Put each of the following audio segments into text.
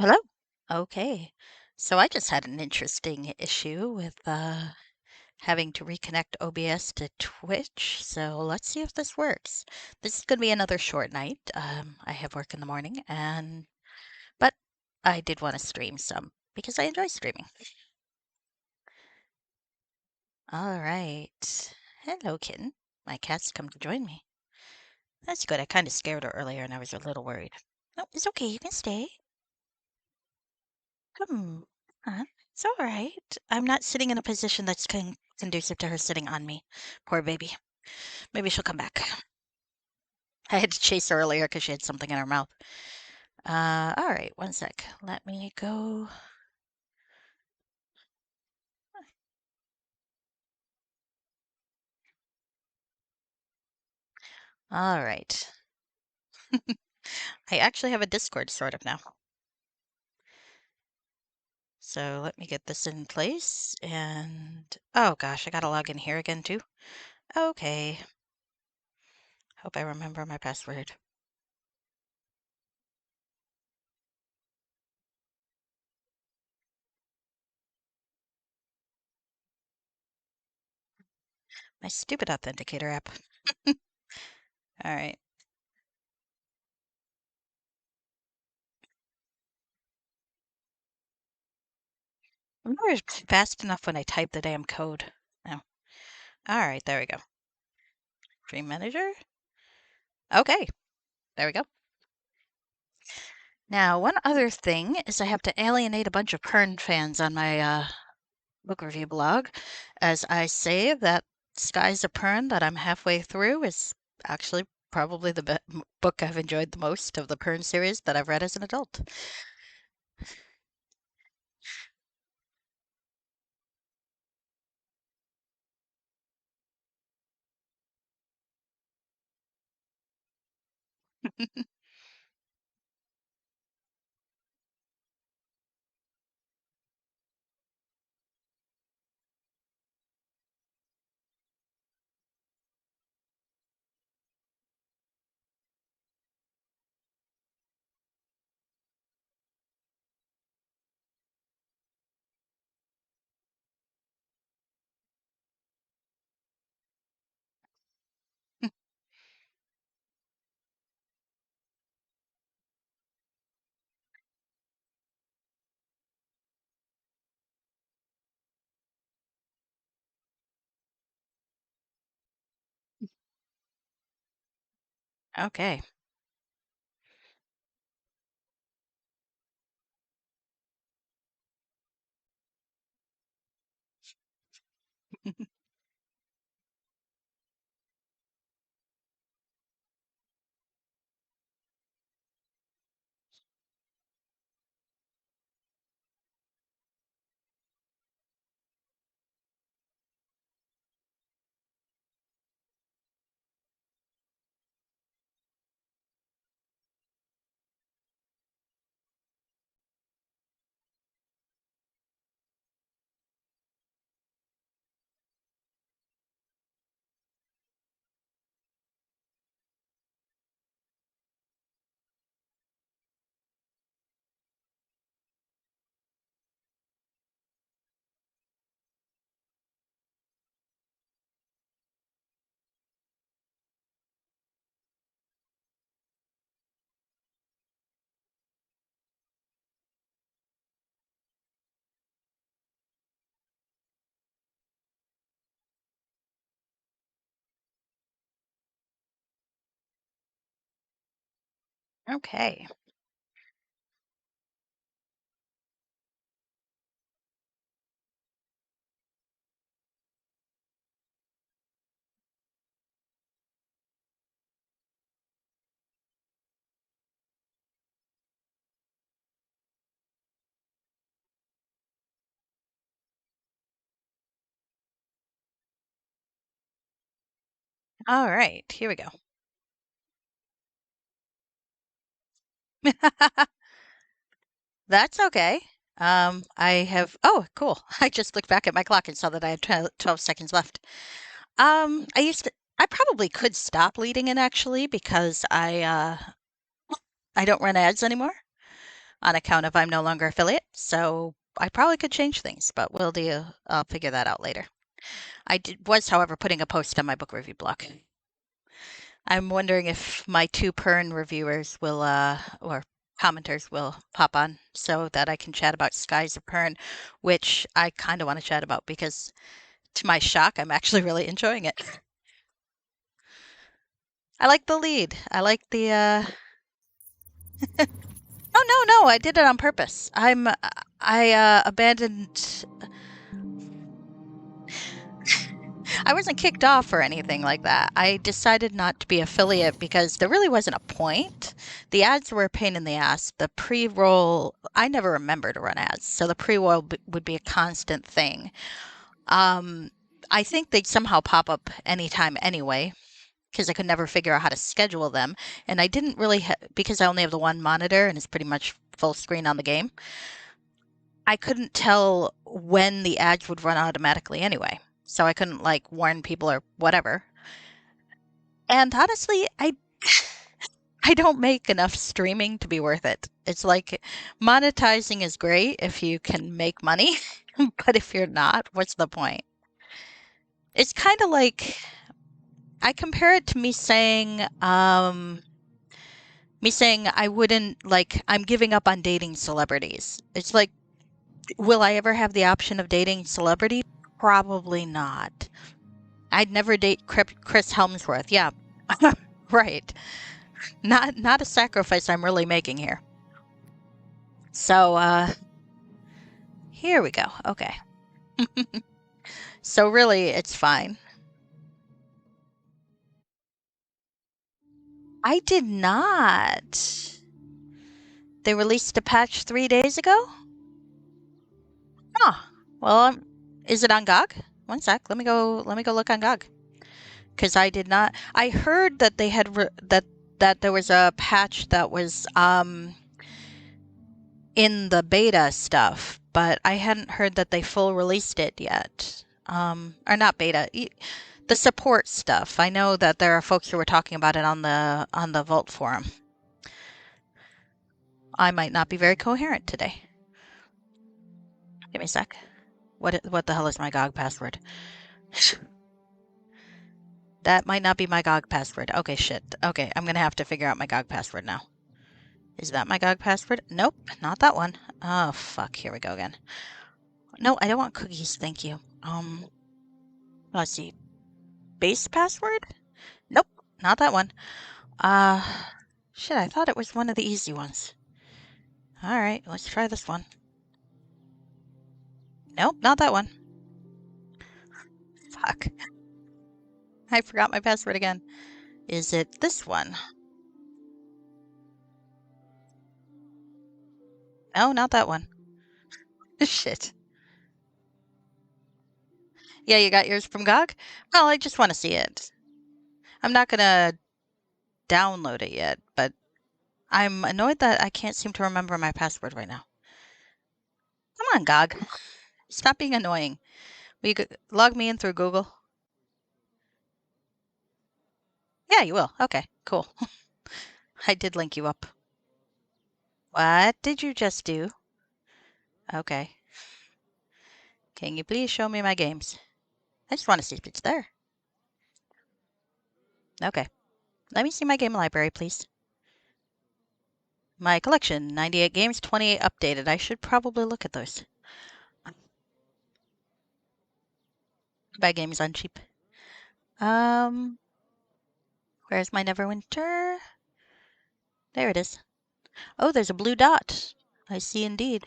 Hello. Okay. So I just had an interesting issue with having to reconnect OBS to Twitch. So let's see if this works. This is going to be another short night. I have work in the morning, and but I did want to stream some because I enjoy streaming. All right. Hello, kitten. My cat's come to join me. That's good. I kind of scared her earlier, and I was a little worried. No, it's okay. You can stay. Come on. It's all right. I'm not sitting in a position that's conducive to her sitting on me. Poor baby. Maybe she'll come back. I had to chase her earlier because she had something in her mouth. All right, one sec. Let me go. All right. I actually have a Discord sort of now. So let me get this in place. And oh gosh, I gotta log in here again too. Okay. Hope I remember my password. My stupid authenticator app. All right. I'm never fast enough when I type the damn code. Oh. All right, there we go. Dream Manager? Okay, there we go. Now, one other thing is I have to alienate a bunch of Pern fans on my book review blog, as I say that Skies of Pern that I'm halfway through is actually probably the book I've enjoyed the most of the Pern series that I've read as an adult. Okay. Okay. All right, here we go. That's okay. I have, oh, cool. I just looked back at my clock and saw that I had 12 seconds left. I probably could stop leading it actually because I don't run ads anymore. on account of I'm no longer affiliate. So I probably could change things, but I'll figure that out later. Was, however, putting a post on my book review blog. I'm wondering if my two Pern reviewers will, or commenters will pop on so that I can chat about Skies of Pern, which I kind of want to chat about because, to my shock, I'm actually really enjoying it. I like the lead. I like the. Oh no, I did it on purpose. I abandoned. I wasn't kicked off or anything like that. I decided not to be affiliate because there really wasn't a point. The ads were a pain in the ass. The pre-roll, I never remember to run ads, so the pre-roll would be a constant thing. Um, I think they'd somehow pop up anytime anyway, because I could never figure out how to schedule them. And I didn't really, because I only have the one monitor and it's pretty much full screen on the game, I couldn't tell when the ads would run automatically anyway. So I couldn't like warn people or whatever. And honestly, I don't make enough streaming to be worth it. It's like monetizing is great if you can make money, but if you're not, what's the point? It's kind of like I compare it to me saying I wouldn't like I'm giving up on dating celebrities. It's like, will I ever have the option of dating celebrity? Probably not. I'd never date Chris Helmsworth. Yeah. Right. Not a sacrifice I'm really making here. So here we go. Okay. So really it's fine. I did not. They released a patch 3 days ago? Huh. Well, is it on GOG? One sec. Let me go look on GOG. Cuz I did not. I heard that they had that there was a patch that was in the beta stuff, but I hadn't heard that they full released it yet. Or not beta, the support stuff. I know that there are folks who were talking about it on the Vault forum. I might not be very coherent today. Give me a sec. What the hell is my GOG password? That might not be my GOG password. Okay, shit. Okay, I'm gonna have to figure out my GOG password now. Is that my GOG password? Nope, not that one. Oh, fuck. Here we go again. No, I don't want cookies. Thank you. Let's see. Base password? Nope, not that one. Uh, shit, I thought it was one of the easy ones. All right, let's try this one. Nope, not that one. Fuck. I forgot my password again. Is it this one? No, not that one. Shit. Yeah, you got yours from GOG? Well, I just want to see it. I'm not gonna download it yet, but I'm annoyed that I can't seem to remember my password right now. Come on, GOG. Stop being annoying. Will you log me in through Google? Yeah, you will. Okay, cool. I did link you up. What did you just do? Okay. Can you please show me my games? I just want to see if it's there. Okay. Let me see my game library, please. My collection, 98 games, 28 updated. I should probably look at those. Buy games on cheap. Where's my Neverwinter? There it is. Oh, there's a blue dot. I see indeed.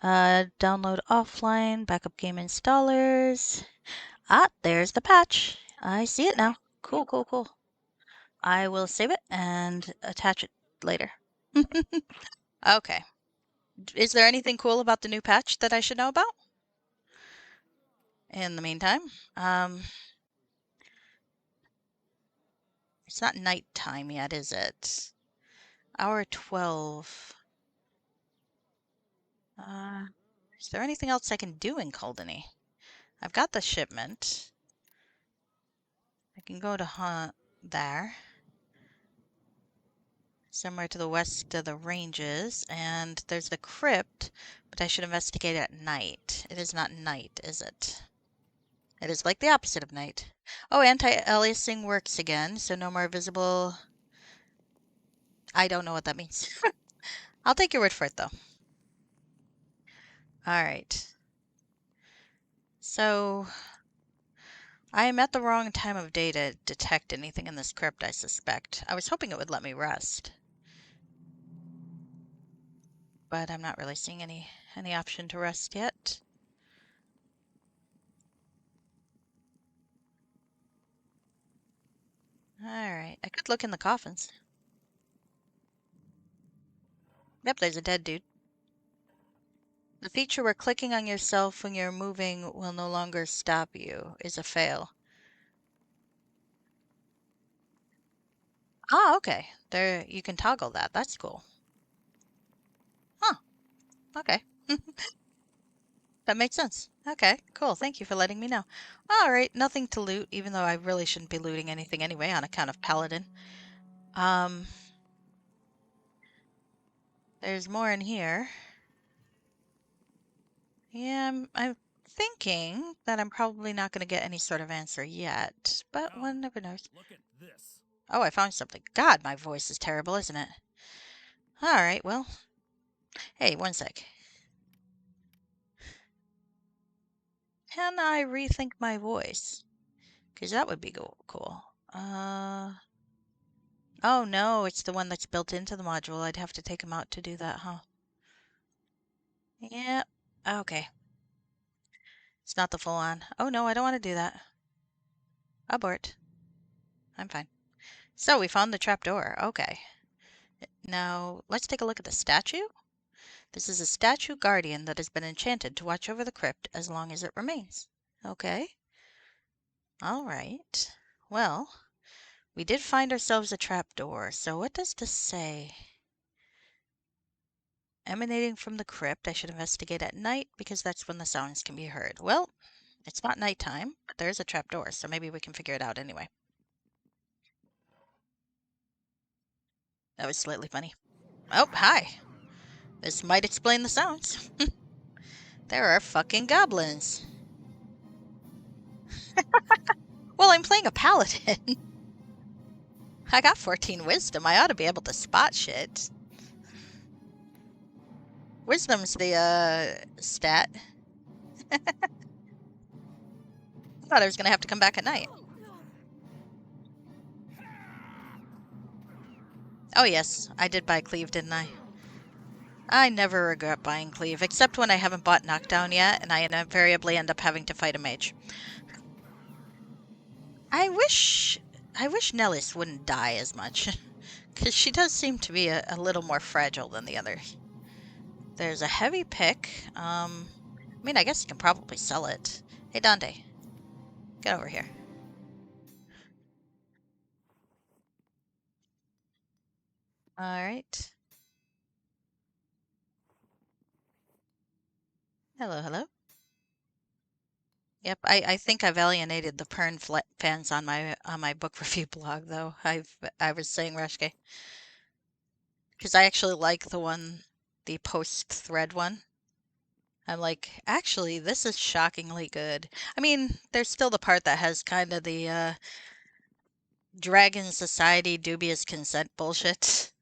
Download offline, backup game installers. Ah, there's the patch. I see it now. Cool, cool, cool. I will save it and attach it later. Okay. Is there anything cool about the new patch that I should know about? In the meantime, it's not nighttime yet, is it? Hour 12. Is there anything else I can do in Coldeny? I've got the shipment. I can go to hunt there. somewhere to the west of the ranges, and there's the crypt, but I should investigate at night. It is not night, is it? It is like the opposite of night. Oh, anti-aliasing works again, so no more visible. I don't know what that means. I'll take your word for it, though. All right. So I am at the wrong time of day to detect anything in this crypt, I suspect. I was hoping it would let me rest, but I'm not really seeing any option to rest yet. All right, I could look in the coffins. Yep, there's a dead dude. The feature where clicking on yourself when you're moving will no longer stop you is a fail. Ah, okay. There, you can toggle that. That's cool. Huh, okay. That makes sense. Okay, cool. Thank you for letting me know. All right, nothing to loot, even though I really shouldn't be looting anything anyway on account of Paladin. Um, there's more in here. Yeah, I'm thinking that I'm probably not going to get any sort of answer yet, but one never knows. Look at this. Oh, I found something. God, my voice is terrible, isn't it? All right, well, hey, one sec. Can I rethink my voice? Because that would be cool. Oh no, it's the one that's built into the module. I'd have to take them out to do that, huh? Yeah, okay. It's not the full on. Oh no, I don't want to do that. Abort. I'm fine. So we found the trapdoor. Okay. Now, let's take a look at the statue. This is a statue guardian that has been enchanted to watch over the crypt as long as it remains. Okay. All right. Well, we did find ourselves a trapdoor. So what does this say? Emanating from the crypt, I should investigate at night because that's when the sounds can be heard. Well, it's not nighttime, but there's a trapdoor, so maybe we can figure it out anyway. That was slightly funny. Oh, hi. This might explain the sounds. There are fucking goblins. Well, I'm playing a paladin. I got 14 wisdom. I ought to be able to spot shit. Wisdom's the, stat. I thought I was gonna have to come back at night. Oh yes, I did buy Cleave, didn't I? I never regret buying Cleave, except when I haven't bought Knockdown yet, and I invariably end up having to fight a mage. I wish Nellis wouldn't die as much, because she does seem to be a little more fragile than the others. There's a heavy pick. I mean, I guess you can probably sell it. Hey, Dante, get over here. All right. Hello, hello. Yep, I think I've alienated the Pern fans on my book review blog, though. I was saying Reshke, because I actually like the post-thread one. I'm like, actually, this is shockingly good. I mean, there's still the part that has kind of the Dragon Society dubious consent bullshit.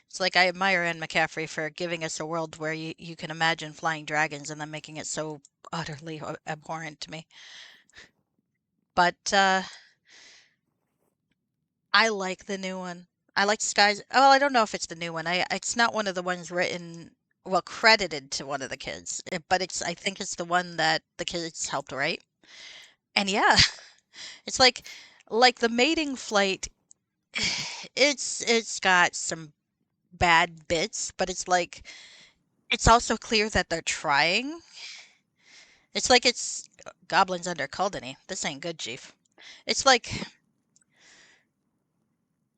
It's like I admire Anne McCaffrey for giving us a world where you can imagine flying dragons and then making it so utterly abhorrent to me. But I like the new one. I like Skies. Well, I don't know if it's the new one. It's not one of the ones written, well, credited to one of the kids, but I think it's the one that the kids helped write. And yeah, it's like the mating flight. It's got some bad bits, but it's also clear that they're trying. It's like it's goblins under Caldany. This ain't good, Chief. It's like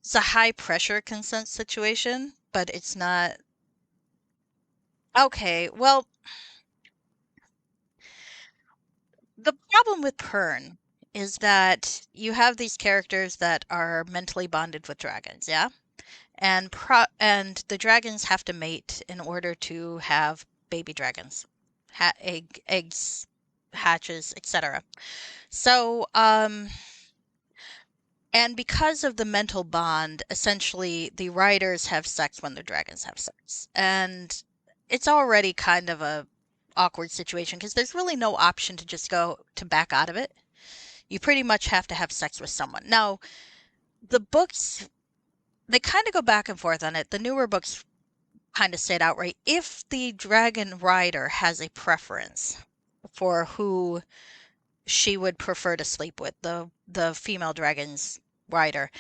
it's a high pressure consent situation, but it's not. Okay, well, the problem with Pern is that you have these characters that are mentally bonded with dragons, yeah? and the dragons have to mate in order to have baby dragons, eggs, hatches, etc. So, and because of the mental bond, essentially the riders have sex when the dragons have sex. And it's already kind of a awkward situation because there's really no option to just go to back out of it. You pretty much have to have sex with someone. Now, the books, they kind of go back and forth on it. The newer books kind of say it outright. If the dragon rider has a preference for who she would prefer to sleep with, the female dragon's rider,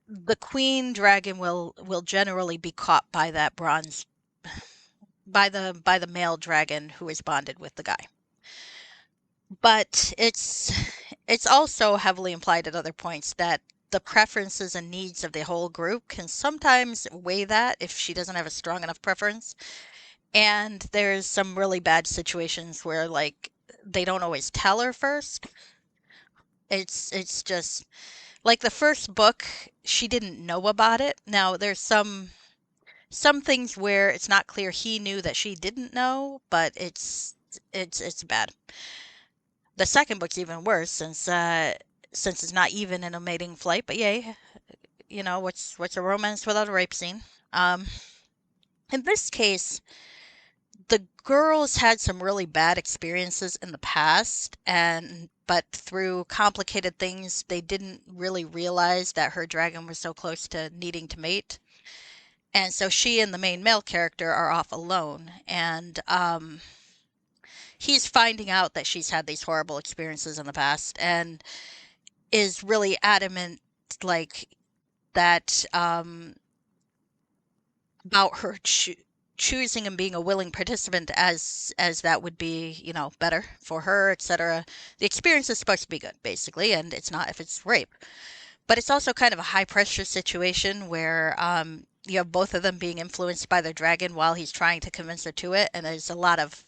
the queen dragon will generally be caught by that bronze by the male dragon who is bonded with the guy. But it's also heavily implied at other points that the preferences and needs of the whole group can sometimes weigh that if she doesn't have a strong enough preference. And there's some really bad situations where like they don't always tell her first. It's just like the first book, she didn't know about it. Now there's some things where it's not clear he knew that she didn't know, but it's bad. The second book's even worse since it's not even in a mating flight, but yay, what's a romance without a rape scene? Um in this case, the girls had some really bad experiences in the past, and but through complicated things they didn't really realize that her dragon was so close to needing to mate. And so she and the main male character are off alone, and he's finding out that she's had these horrible experiences in the past and is really adamant, like, that about her choosing and being a willing participant, as that would be, better for her, etc. The experience is supposed to be good, basically, and it's not if it's rape. But it's also kind of a high pressure situation where you have both of them being influenced by their dragon while he's trying to convince her to it, and there's a lot of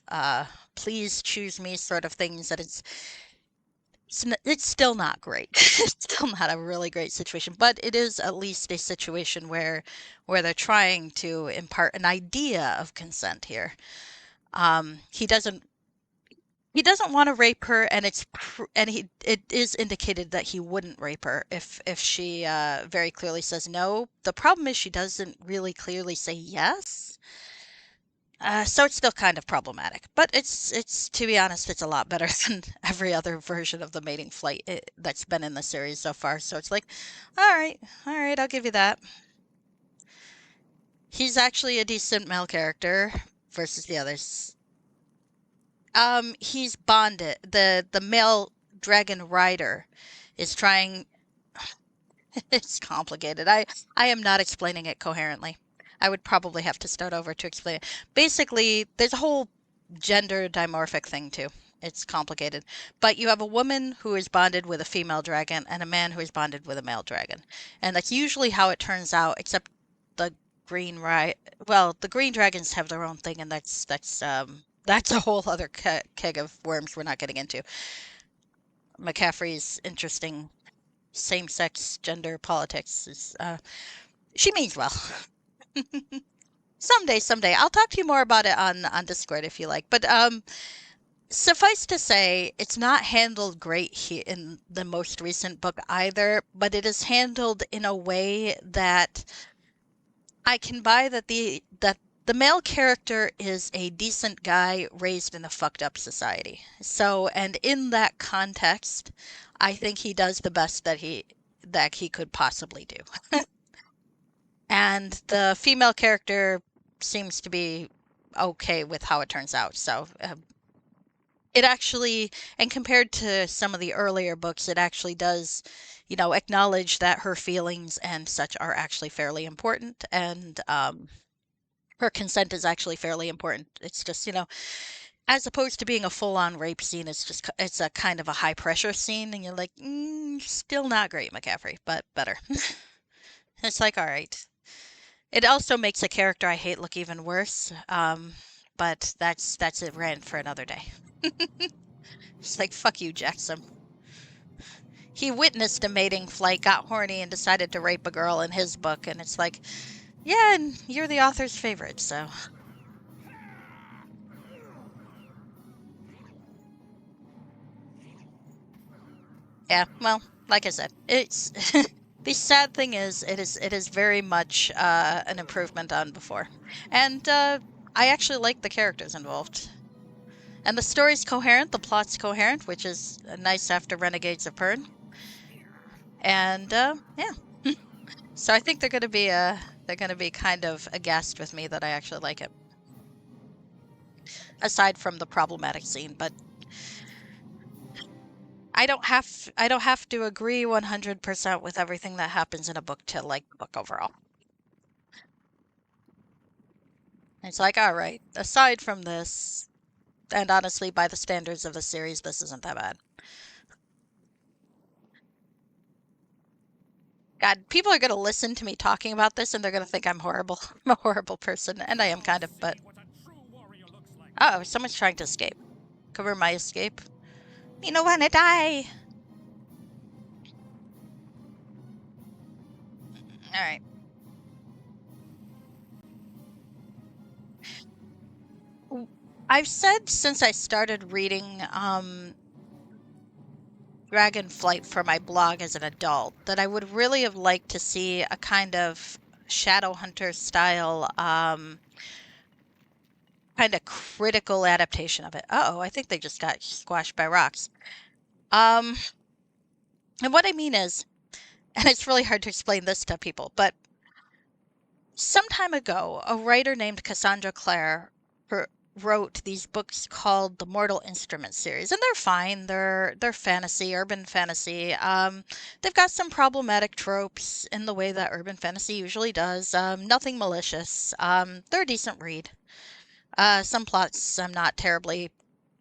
please choose me sort of things that it's still not great. It's still not a really great situation, but it is at least a situation where they're trying to impart an idea of consent here. He doesn't want to rape her, and it is indicated that he wouldn't rape her if she very clearly says no. The problem is she doesn't really clearly say yes. So it's still kind of problematic, but it's to be honest, it's a lot better than every other version of the mating flight that's been in the series so far. So it's like, all right, I'll give you that. He's actually a decent male character versus the others. He's bonded. The male dragon rider is trying. It's complicated. I am not explaining it coherently. I would probably have to start over to explain it. Basically, there's a whole gender dimorphic thing too. It's complicated. But you have a woman who is bonded with a female dragon and a man who is bonded with a male dragon. And that's usually how it turns out, except the the green dragons have their own thing, and that's a whole other keg of worms we're not getting into. McCaffrey's interesting same-sex gender politics is she means well. Someday I'll talk to you more about it on Discord if you like. But suffice to say, it's not handled great here in the most recent book either, but it is handled in a way that I can buy that the male character is a decent guy raised in a fucked up society. So, and in that context, I think he does the best that he could possibly do. And the female character seems to be okay with how it turns out. So, it actually, and compared to some of the earlier books, it actually does, acknowledge that her feelings and such are actually fairly important, and her consent is actually fairly important. It's just, as opposed to being a full-on rape scene, it's a kind of a high pressure scene, and you're like, still not great, McCaffrey, but better. It's like, all right. It also makes a character I hate look even worse. But that's a rant for another day. It's like, fuck you, Jackson. he witnessed a mating flight, got horny, and decided to rape a girl in his book. And it's like, yeah, and you're the author's favorite, so yeah. Well, like I said, it's the sad thing is it is very much an improvement on before, and I actually like the characters involved. And the story's coherent, the plot's coherent, which is nice after Renegades of Pern. And yeah, so I think they're gonna be kind of aghast with me that I actually like it, aside from the problematic scene. But I don't have to agree 100% with everything that happens in a book to like the book overall. It's like, all right, aside from this, and honestly, by the standards of the series, this isn't that bad. God, people are going to listen to me talking about this and they're going to think I'm horrible. I'm a horrible person, and I am kind of, but. Oh, someone's trying to escape. Cover my escape. You don't want to die. All right. I've said since I started reading Dragonflight for my blog as an adult that I would really have liked to see a kind of Shadowhunter style kind of critical adaptation of it. Uh-oh, I think they just got squashed by rocks. Um, and what I mean is, and it's really hard to explain this to people, but some time ago, a writer named Cassandra Clare wrote these books called the Mortal Instruments series, and they're fine. They're fantasy, urban fantasy. They've got some problematic tropes in the way that urban fantasy usually does. Nothing malicious. They're a decent read. Some plots I'm not terribly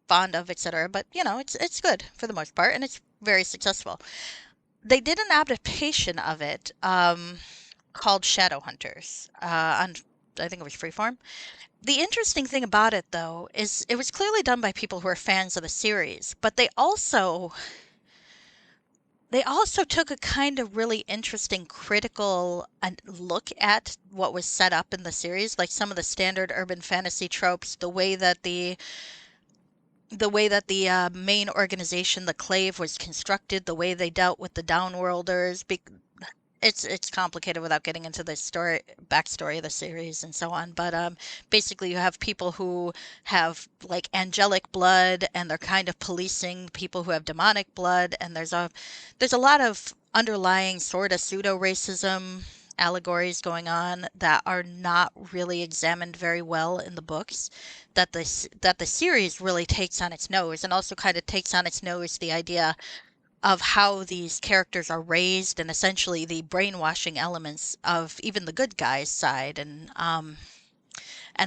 fond of, etc. But it's good for the most part, and it's very successful. They did an adaptation of it called Shadowhunters on I think it was Freeform. The interesting thing about it, though, is it was clearly done by people who are fans of the series, but they also took a kind of really interesting critical look at what was set up in the series, like some of the standard urban fantasy tropes, the way that the main organization, the Clave, was constructed, the way they dealt with the Downworlders. It's complicated without getting into the backstory of the series and so on. But basically, you have people who have like angelic blood, and they're kind of policing people who have demonic blood. And there's a lot of underlying sort of pseudo racism allegories going on that are not really examined very well in the books. That the series really takes on its nose, and also kind of takes on its nose the idea of how these characters are raised, and essentially the brainwashing elements of even the good guys' side, and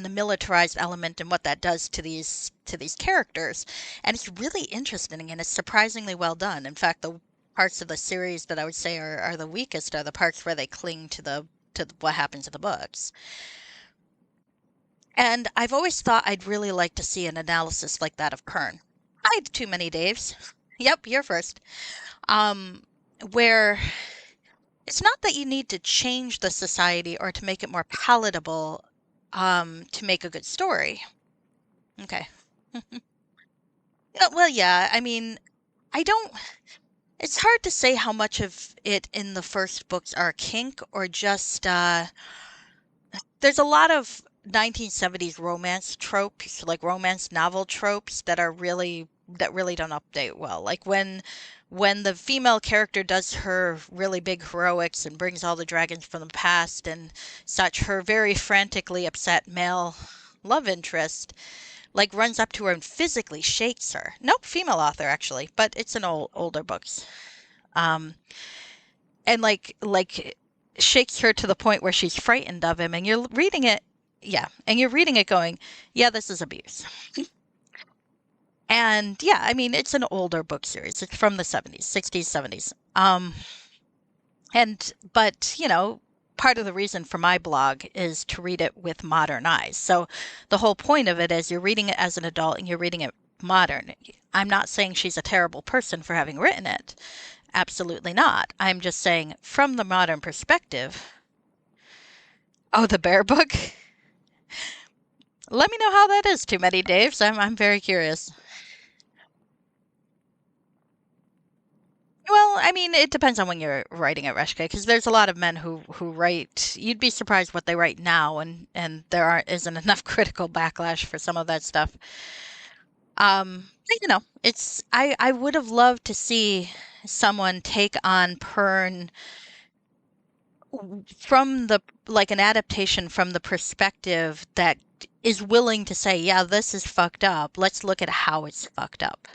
the militarized element, and what that does to these characters. And it's really interesting, and it's surprisingly well done. In fact, the parts of the series that I would say are the weakest are the parts where they cling to what happens in the books. And I've always thought I'd really like to see an analysis like that of Kern. I had too many Daves. Yep, you're first. Um, where it's not that you need to change the society or to make it more palatable to make a good story. Okay. No, well, yeah, I mean, I don't. It's hard to say how much of it in the first books are kink or just there's a lot of 1970s romance tropes, like romance novel tropes that really don't update well. Like when the female character does her really big heroics and brings all the dragons from the past and such, her very frantically upset male love interest like runs up to her and physically shakes her. Nope, female author actually, but it's an older books. Um, and like shakes her to the point where she's frightened of him, and you're reading it, yeah, and you're reading it going, yeah, this is abuse. And yeah, I mean, it's an older book series. It's from the 70s, 60s, 70s. But part of the reason for my blog is to read it with modern eyes. So the whole point of it is you're reading it as an adult and you're reading it modern. I'm not saying she's a terrible person for having written it. Absolutely not. I'm just saying from the modern perspective. Oh, the bear book? Let me know how that is, Too Many Daves. I'm very curious. Well, I mean, it depends on when you're writing at Reshke, because there's a lot of men who write. You'd be surprised what they write now, and there aren't isn't enough critical backlash for some of that stuff. It's I would have loved to see someone take on Pern from the like an adaptation from the perspective that is willing to say, yeah, this is fucked up. Let's look at how it's fucked up.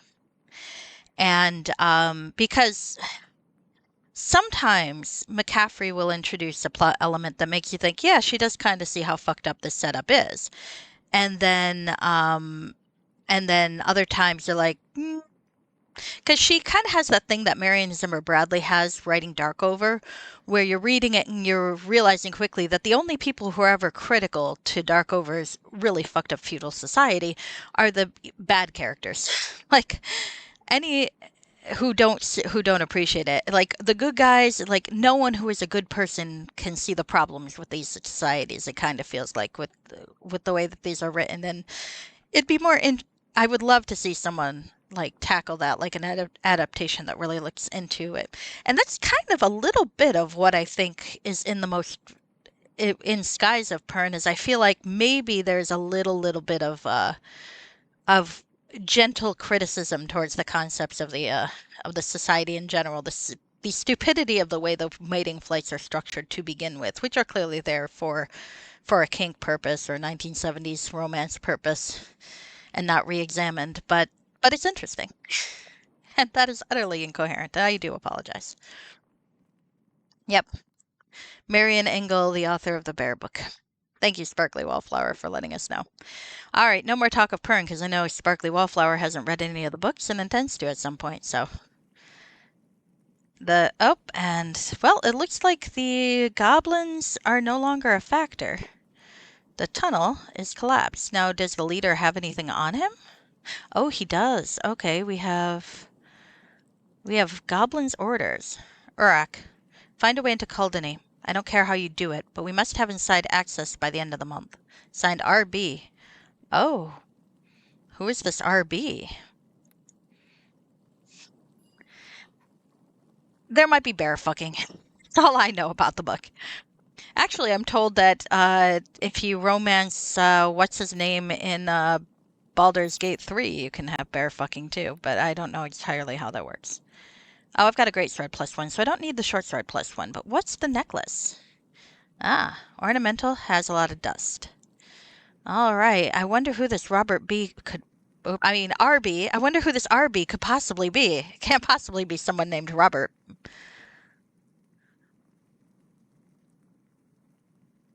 And because sometimes McCaffrey will introduce a plot element that makes you think, yeah, she does kind of see how fucked up this setup is. And then other times you're like, because she kind of has that thing that Marion Zimmer Bradley has writing Darkover, where you're reading it and you're realizing quickly that the only people who are ever critical to Darkover's really fucked up feudal society are the bad characters. Like any who don't appreciate it. Like the good guys, like no one who is a good person can see the problems with these societies. It kind of feels like with the way that these are written, and it'd be more in. I would love to see someone like tackle that, like an adaptation that really looks into it, and that's kind of a little bit of what I think is in the most in Skies of Pern. Is I feel like maybe there's a little bit of gentle criticism towards the concepts of the society in general, the stupidity of the way the mating flights are structured to begin with, which are clearly there for a kink purpose or 1970s romance purpose and not re-examined, but it's interesting. And that is utterly incoherent. I do apologize. Yep. Marian Engel, the author of the Bear Book. Thank you, Sparkly Wallflower, for letting us know. All right, no more talk of Pern because I know Sparkly Wallflower hasn't read any of the books and intends to at some point. So and well, it looks like the goblins are no longer a factor. The tunnel is collapsed. Now, does the leader have anything on him? Oh, he does. Okay, we have goblins' orders. Urak, find a way into Kaldani. I don't care how you do it, but we must have inside access by the end of the month. Signed RB. Oh, who is this RB? There might be bear fucking. That's all I know about the book. Actually, I'm told that if you romance what's his name in Baldur's Gate 3, you can have bear fucking too, but I don't know entirely how that works. Oh, I've got a great sword +1, so I don't need the short sword +1, but what's the necklace? Ah, ornamental, has a lot of dust. All right, I wonder who this Robert B could. I mean, RB. I wonder who this RB could possibly be. It can't possibly be someone named Robert.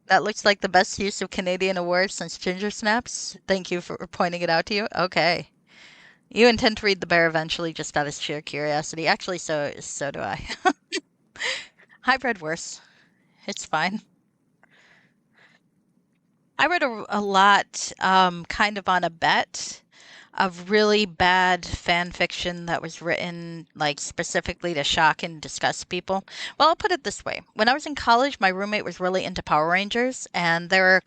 That looks like the best use of Canadian awards since Ginger Snaps. Thank you for pointing it out to you. Okay. You intend to read The Bear eventually just out of sheer curiosity. Actually, so do I. Hybrid worse. It's fine. I read a lot, kind of on a bet of really bad fan fiction that was written like specifically to shock and disgust people. Well, I'll put it this way: when I was in college, my roommate was really into Power Rangers, and there are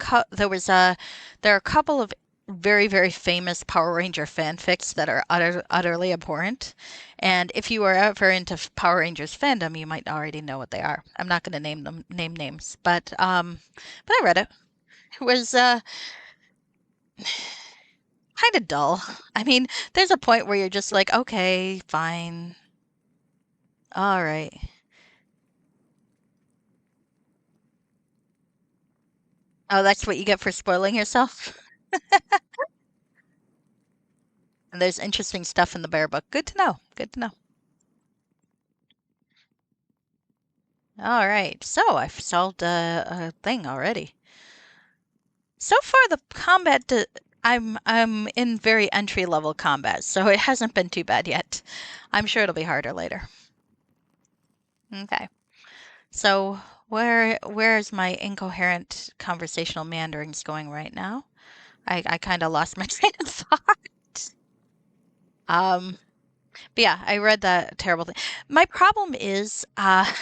a couple of very famous Power Ranger fanfics that are utterly abhorrent. And if you are ever into Power Rangers fandom, you might already know what they are. I'm not going to name names, but I read it. It was kind of dull. I mean, there's a point where you're just like, okay, fine. All right. Oh, that's what you get for spoiling yourself? And there's interesting stuff in the bear book. Good to know. Good to know. All right. So I've solved a thing already. So far, the combat, I'm in very entry level combat, so it hasn't been too bad yet. I'm sure it'll be harder later. Okay. So where is my incoherent conversational meanderings going right now? I kind of lost my train of thought. Um, But yeah, I read that terrible thing. My problem is, I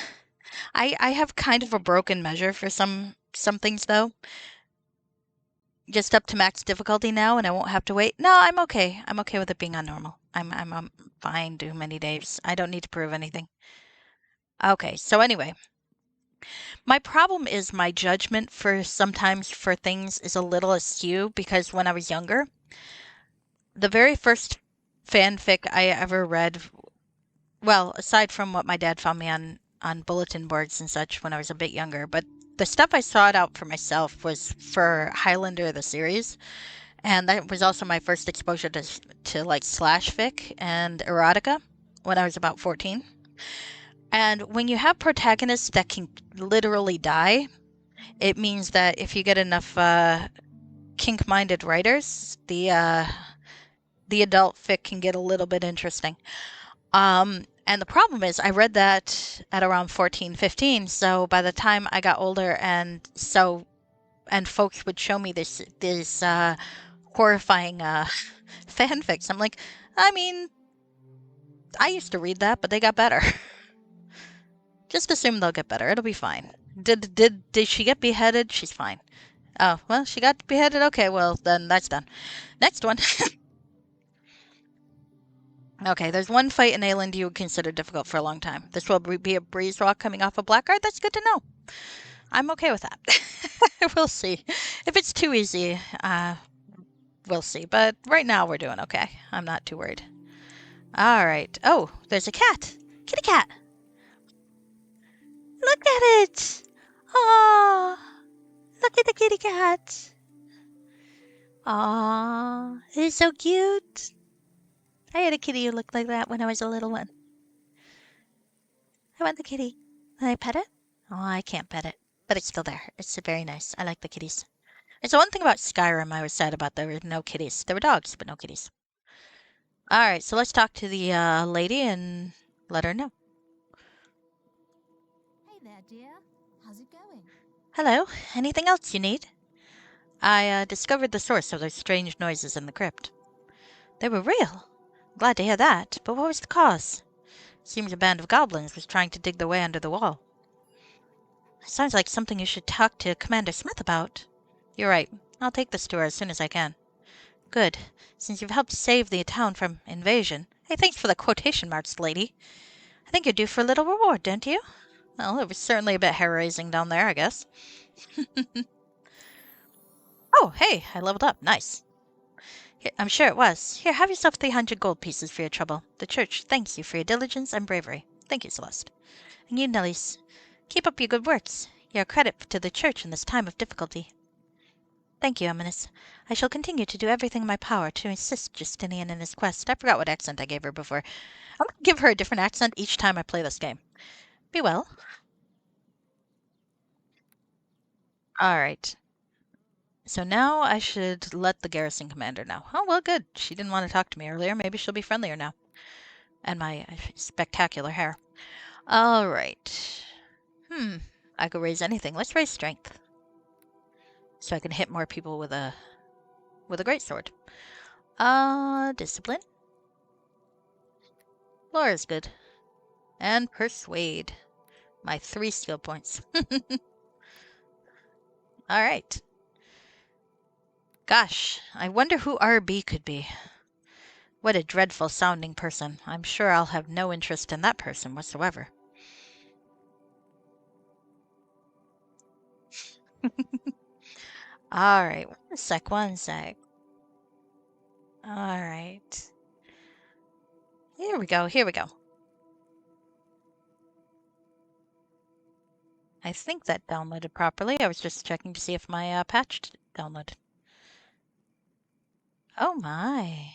have kind of a broken measure for some things though. Just up to max difficulty now, and I won't have to wait. No, I'm okay. I'm okay with it being on normal. I'm fine doing many days. I don't need to prove anything. Okay, so anyway, my problem is my judgment for sometimes for things is a little askew because when I was younger, the very first fanfic I ever read, well, aside from what my dad found me on bulletin boards and such when I was a bit younger, but the stuff I sought out for myself was for Highlander the series, and that was also my first exposure to like slash fic and erotica when I was about 14. And when you have protagonists that can literally die, it means that if you get enough kink-minded writers, the adult fic can get a little bit interesting. And the problem is, I read that at around 14, 15. So by the time I got older, and folks would show me this horrifying fanfics, I'm like, I mean, I used to read that, but they got better. Just assume they'll get better. It'll be fine. Did she get beheaded? She's fine. Oh, well, she got beheaded. Okay, well, then that's done. Next one. Okay, there's one fight in Aielund you would consider difficult for a long time. This will be a breeze walk coming off a blackguard. That's good to know. I'm okay with that. We'll see. If it's too easy, we'll see. But right now we're doing okay. I'm not too worried. All right. Oh, there's a cat. Kitty cat. Look at it. Oh, look at the kitty cat. Aw, it's so cute. I had a kitty who looked like that when I was a little one. I want the kitty. Can I pet it? Oh, I can't pet it, but it's still there. It's very nice. I like the kitties. It's the one thing about Skyrim I was sad about. There were no kitties. There were dogs, but no kitties. All right, so let's talk to the lady and let her know. Hey there, dear. How's it going? Hello. Anything else you need? I discovered the source of those strange noises in the crypt. They were real. Glad to hear that. But what was the cause? Seems a band of goblins was trying to dig their way under the wall. Sounds like something you should talk to Commander Smith about. You're right. I'll take this to her as soon as I can. Good, since you've helped save the town from invasion. Hey, thanks for the quotation marks, lady. I think you're due for a little reward, don't you? Well, it was certainly a bit hair-raising down there, I guess. Oh, hey, I leveled up. Nice. Here, I'm sure it was. Here, have yourself 300 gold pieces for your trouble. The church thanks you for your diligence and bravery. Thank you, Celeste. And you, Nellies. Keep up your good works. You're a credit to the church in this time of difficulty. Thank you, Eminence. I shall continue to do everything in my power to assist Justinian in his quest. I forgot what accent I gave her before. I'm going to give her a different accent each time I play this game. Be well. All right. So now I should let the garrison commander know. Oh, well, good. She didn't want to talk to me earlier. Maybe she'll be friendlier now. And my spectacular hair. All right. I could raise anything. Let's raise strength. So I can hit more people with a greatsword. Discipline. Laura's good. And persuade. My 3 skill points. All right. Gosh, I wonder who RB could be. What a dreadful sounding person. I'm sure I'll have no interest in that person whatsoever. All right, one sec. All right. Here we go. I think that downloaded properly. I was just checking to see if my patch downloaded. Oh my.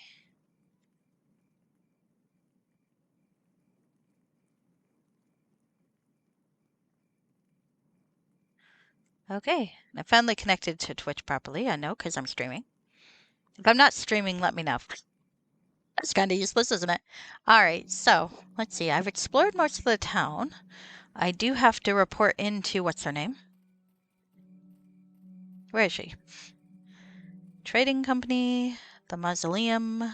Okay, I finally connected to Twitch properly. I know because I'm streaming. If I'm not streaming, let me know. That's kind of useless, isn't it? All right, so let's see. I've explored most of the town. I do have to report into what's her name? Where is she? Trading company, the mausoleum,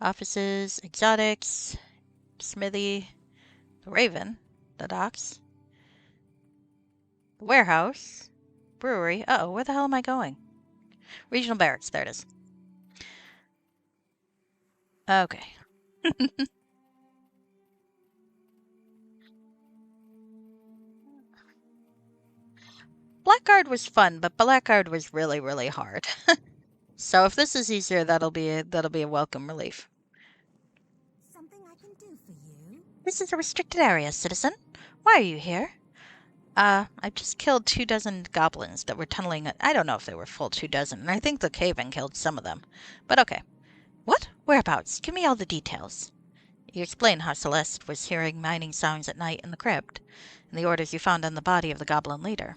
Offices, exotics, smithy, the Raven, the docks, the warehouse, brewery. Uh-oh, where the hell am I going? Regional barracks, there it is. Okay. Blackguard was fun, but Blackguard was really, really hard. So if this is easier, that'll be a welcome relief. Something I can do for you? This is a restricted area, citizen. Why are you here? I just killed 2 dozen goblins that were tunneling. I don't know if they were full 2 dozen, and I think the cave-in killed some of them. But okay. What? Whereabouts? Give me all the details. You explain how Celeste was hearing mining sounds at night in the crypt, and the orders you found on the body of the goblin leader.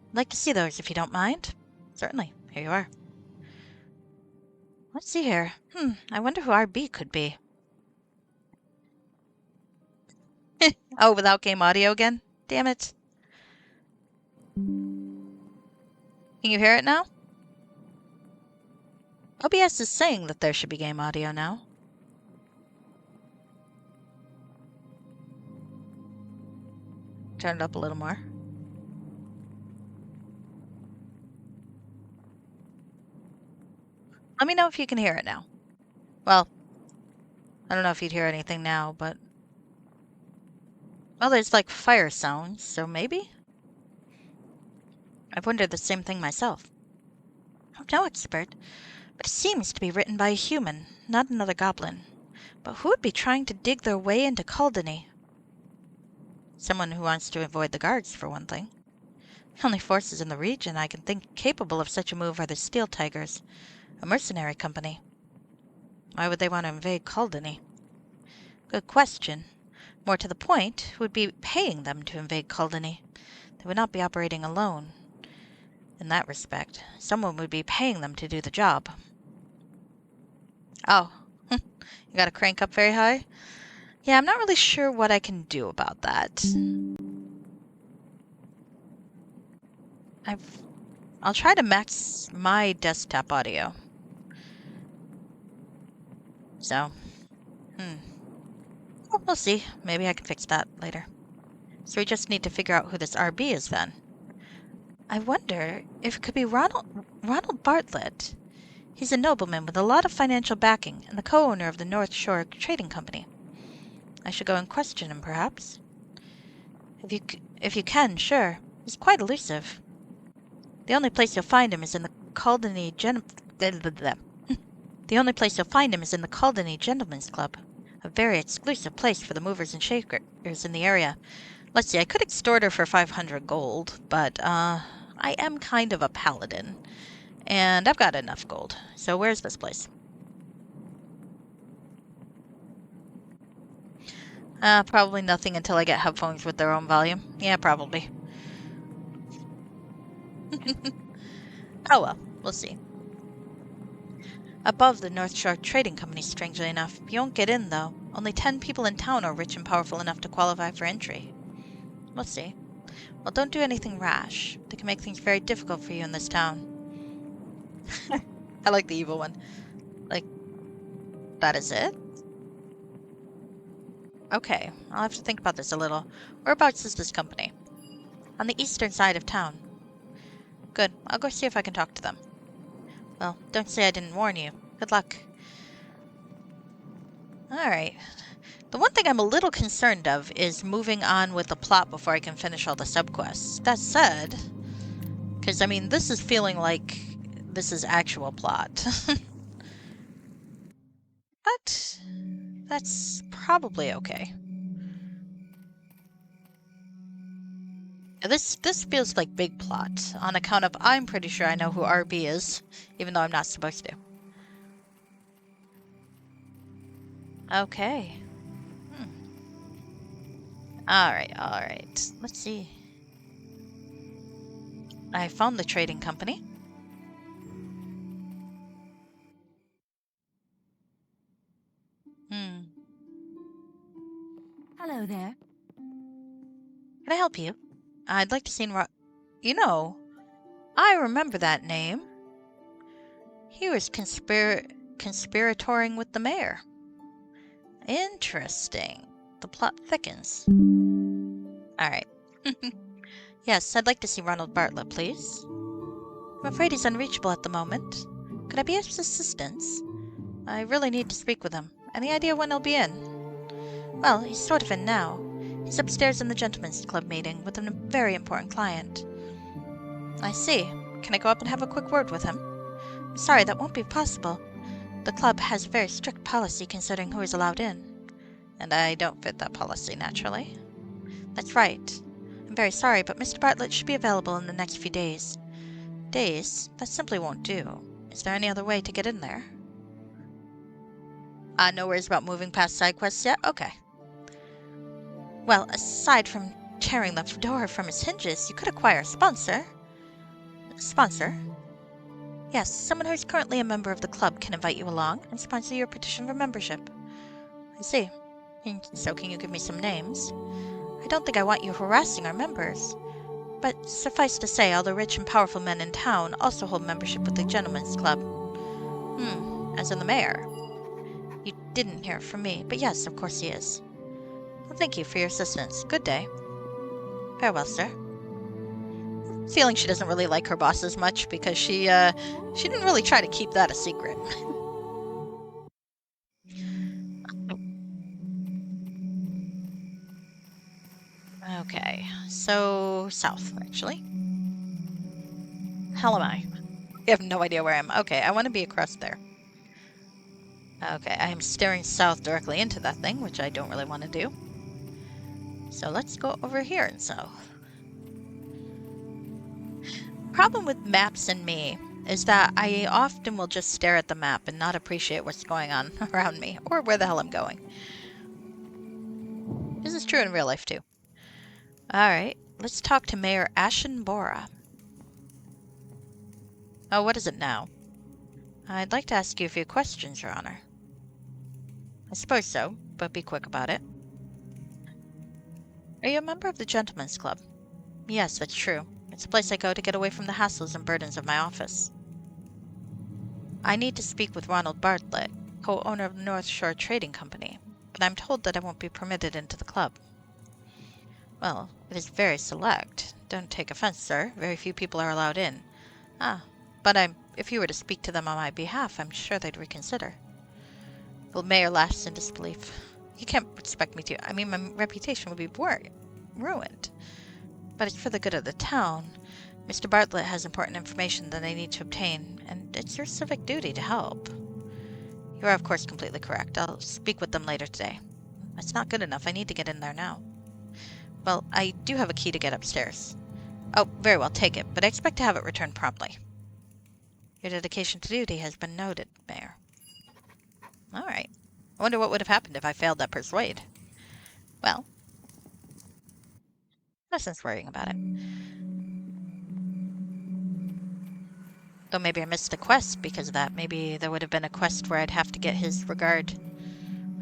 I'd like to see those if you don't mind. Certainly. Here you are. Let's see here. I wonder who RB could be. Oh, without game audio again? Damn it. Can you hear it now? OBS is saying that there should be game audio now. Turn it up a little more. Let me know if you can hear it now. Well, I don't know if you'd hear anything now, but... Well, there's like fire sounds, so maybe? I've wondered the same thing myself. I'm no expert, but it seems to be written by a human, not another goblin. But who would be trying to dig their way into Caldony? Someone who wants to avoid the guards, for one thing. The only forces in the region I can think capable of such a move are the Steel Tigers, a mercenary company. Why would they want to invade Caldony? Good question. More to the point, who would be paying them to invade Caldony? They would not be operating alone. In that respect, someone would be paying them to do the job. Oh, you gotta crank up very high? Yeah, I'm not really sure what I can do about that. I'll try to max my desktop audio. So, well, we'll see. Maybe I can fix that later. So we just need to figure out who this RB is then. I wonder if it could be Ronald Bartlett. He's a nobleman with a lot of financial backing and the co-owner of the North Shore Trading Company. I should go and question him, perhaps. If you can, sure. He's quite elusive. The only place you'll find him is in the Caldony The only place you'll find him is in the Caldony Gentlemen's Club, a very exclusive place for the movers and shakers in the area. Let's see, I could extort her for 500 gold, but I am kind of a paladin, and I've got enough gold. So where's this place? Probably nothing until I get headphones with their own volume. Yeah, probably. Oh well, we'll see. Above the North Shore Trading Company, strangely enough. You won't get in, though. Only 10 people in town are rich and powerful enough to qualify for entry. We'll see. Well, don't do anything rash. They can make things very difficult for you in this town. I like the evil one. Like, that is it? Okay, I'll have to think about this a little. Whereabouts is this company? On the eastern side of town. Good. I'll go see if I can talk to them. Well, don't say I didn't warn you. Good luck. Alright. The one thing I'm a little concerned of is moving on with the plot before I can finish all the subquests. That said, because, I mean, this is feeling like this is actual plot. But that's probably okay. This feels like big plot, on account of I'm pretty sure I know who RB is, even though I'm not supposed to. Okay. Alright. Let's see. I found the trading company. Hello there. Can I help you? I'd like to see You know, I remember that name. He was conspiratoring with the mayor. Interesting. The plot thickens. Alright. Yes, I'd like to see Ronald Bartlett, please. I'm afraid he's unreachable at the moment. Could I be of assistance? I really need to speak with him. Any idea when he'll be in? Well, he's sort of in now. He's upstairs in the gentlemen's club meeting with a very important client. I see. Can I go up and have a quick word with him? I'm sorry, that won't be possible. The club has a very strict policy concerning who is allowed in. And I don't fit that policy, naturally. That's right. I'm very sorry, but Mr. Bartlett should be available in the next few days. Days? That simply won't do. Is there any other way to get in there? No worries about moving past side quests yet? Okay. Well, aside from tearing the door from its hinges, you could acquire a sponsor. Sponsor? Yes, someone who is currently a member of the club can invite you along and sponsor your petition for membership. I see. And so can you give me some names? I don't think I want you harassing our members. But suffice to say, all the rich and powerful men in town also hold membership with the Gentlemen's Club. As in the mayor. You didn't hear it from me, but yes, of course he is. Well, thank you for your assistance. Good day. Farewell, sir. Feeling she doesn't really like her boss as much because she didn't really try to keep that a secret. Okay, so south, actually. Hell am I? I have no idea where I am. Okay, I want to be across there. Okay, I am staring south directly into that thing, which I don't really want to do. So let's go over here and south. Problem with maps and me is that I often will just stare at the map and not appreciate what's going on around me, or where the hell I'm going. This is true in real life, too. Alright, let's talk to Mayor Ashen Bora. Oh, what is it now? I'd like to ask you a few questions, Your Honor. I suppose so, but be quick about it. Are you a member of the Gentlemen's Club? Yes, that's true. It's a place I go to get away from the hassles and burdens of my office. I need to speak with Ronald Bartlett, co-owner of the North Shore Trading Company, but I'm told that I won't be permitted into the club. Well, it is very select. Don't take offense, sir. Very few people are allowed in. But if you were to speak to them on my behalf, I'm sure they'd reconsider. The mayor laughs in disbelief. You can't expect me to. I mean, my reputation would be ruined. But it's for the good of the town. Mr. Bartlett has important information that I need to obtain, and it's your civic duty to help. You are, of course, completely correct. I'll speak with them later today. That's not good enough. I need to get in there now. Well, I do have a key to get upstairs. Oh, very well, take it, but I expect to have it returned promptly. Your dedication to duty has been noted, Mayor. Alright. I wonder what would have happened if I failed that persuade. Well, no sense worrying about it. Though maybe I missed a quest because of that. Maybe there would have been a quest where I'd have to get his regard.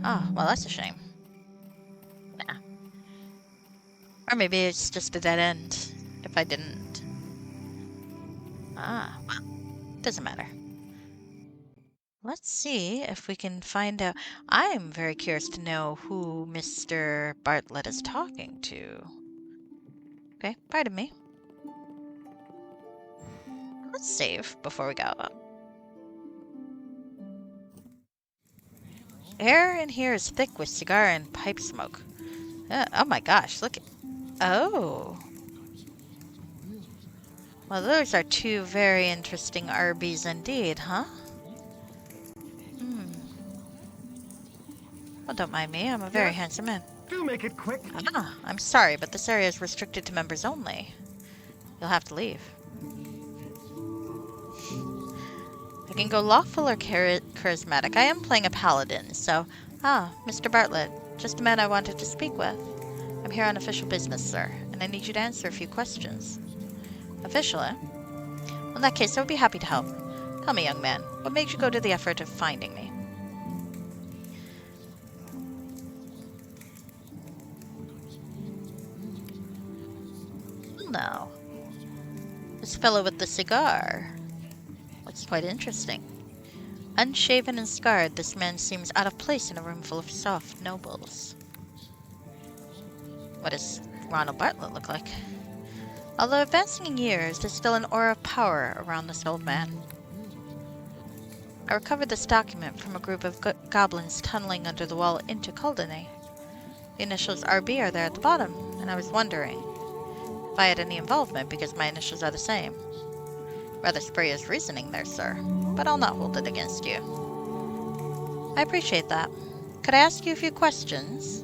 Ah, well, that's a shame. Nah. Or maybe it's just a dead end if I didn't. Well, doesn't matter. Let's see if we can find out. I'm very curious to know who Mr. Bartlett is talking to. Okay, pardon me. Let's save before we go. Air in here is thick with cigar and pipe smoke. Oh my gosh, look at... Oh. Well, those are two very interesting Arby's indeed, huh? Well, don't mind me. I'm a very handsome man. Do make it quick. I'm sorry, but this area is restricted to members only. You'll have to leave. I can go lawful or charismatic. I am playing a paladin, so... Mr. Bartlett. Just the man I wanted to speak with. I'm here on official business, sir, and I need you to answer a few questions. Official, eh? Well, in that case, I would be happy to help. Tell me, young man, what made you go to the effort of finding me? No. This fellow with the cigar. Looks quite interesting. Unshaven and scarred, this man seems out of place in a room full of soft nobles. What does Ronald Bartlett look like? Although advancing in years, there's still an aura of power around this old man. I recovered this document from a group of goblins tunneling under the wall into Culdene. The initials RB are there at the bottom, and I was wondering if I had any involvement because my initials are the same. Rather spurious reasoning there, sir, but I'll not hold it against you. I appreciate that. Could I ask you a few questions?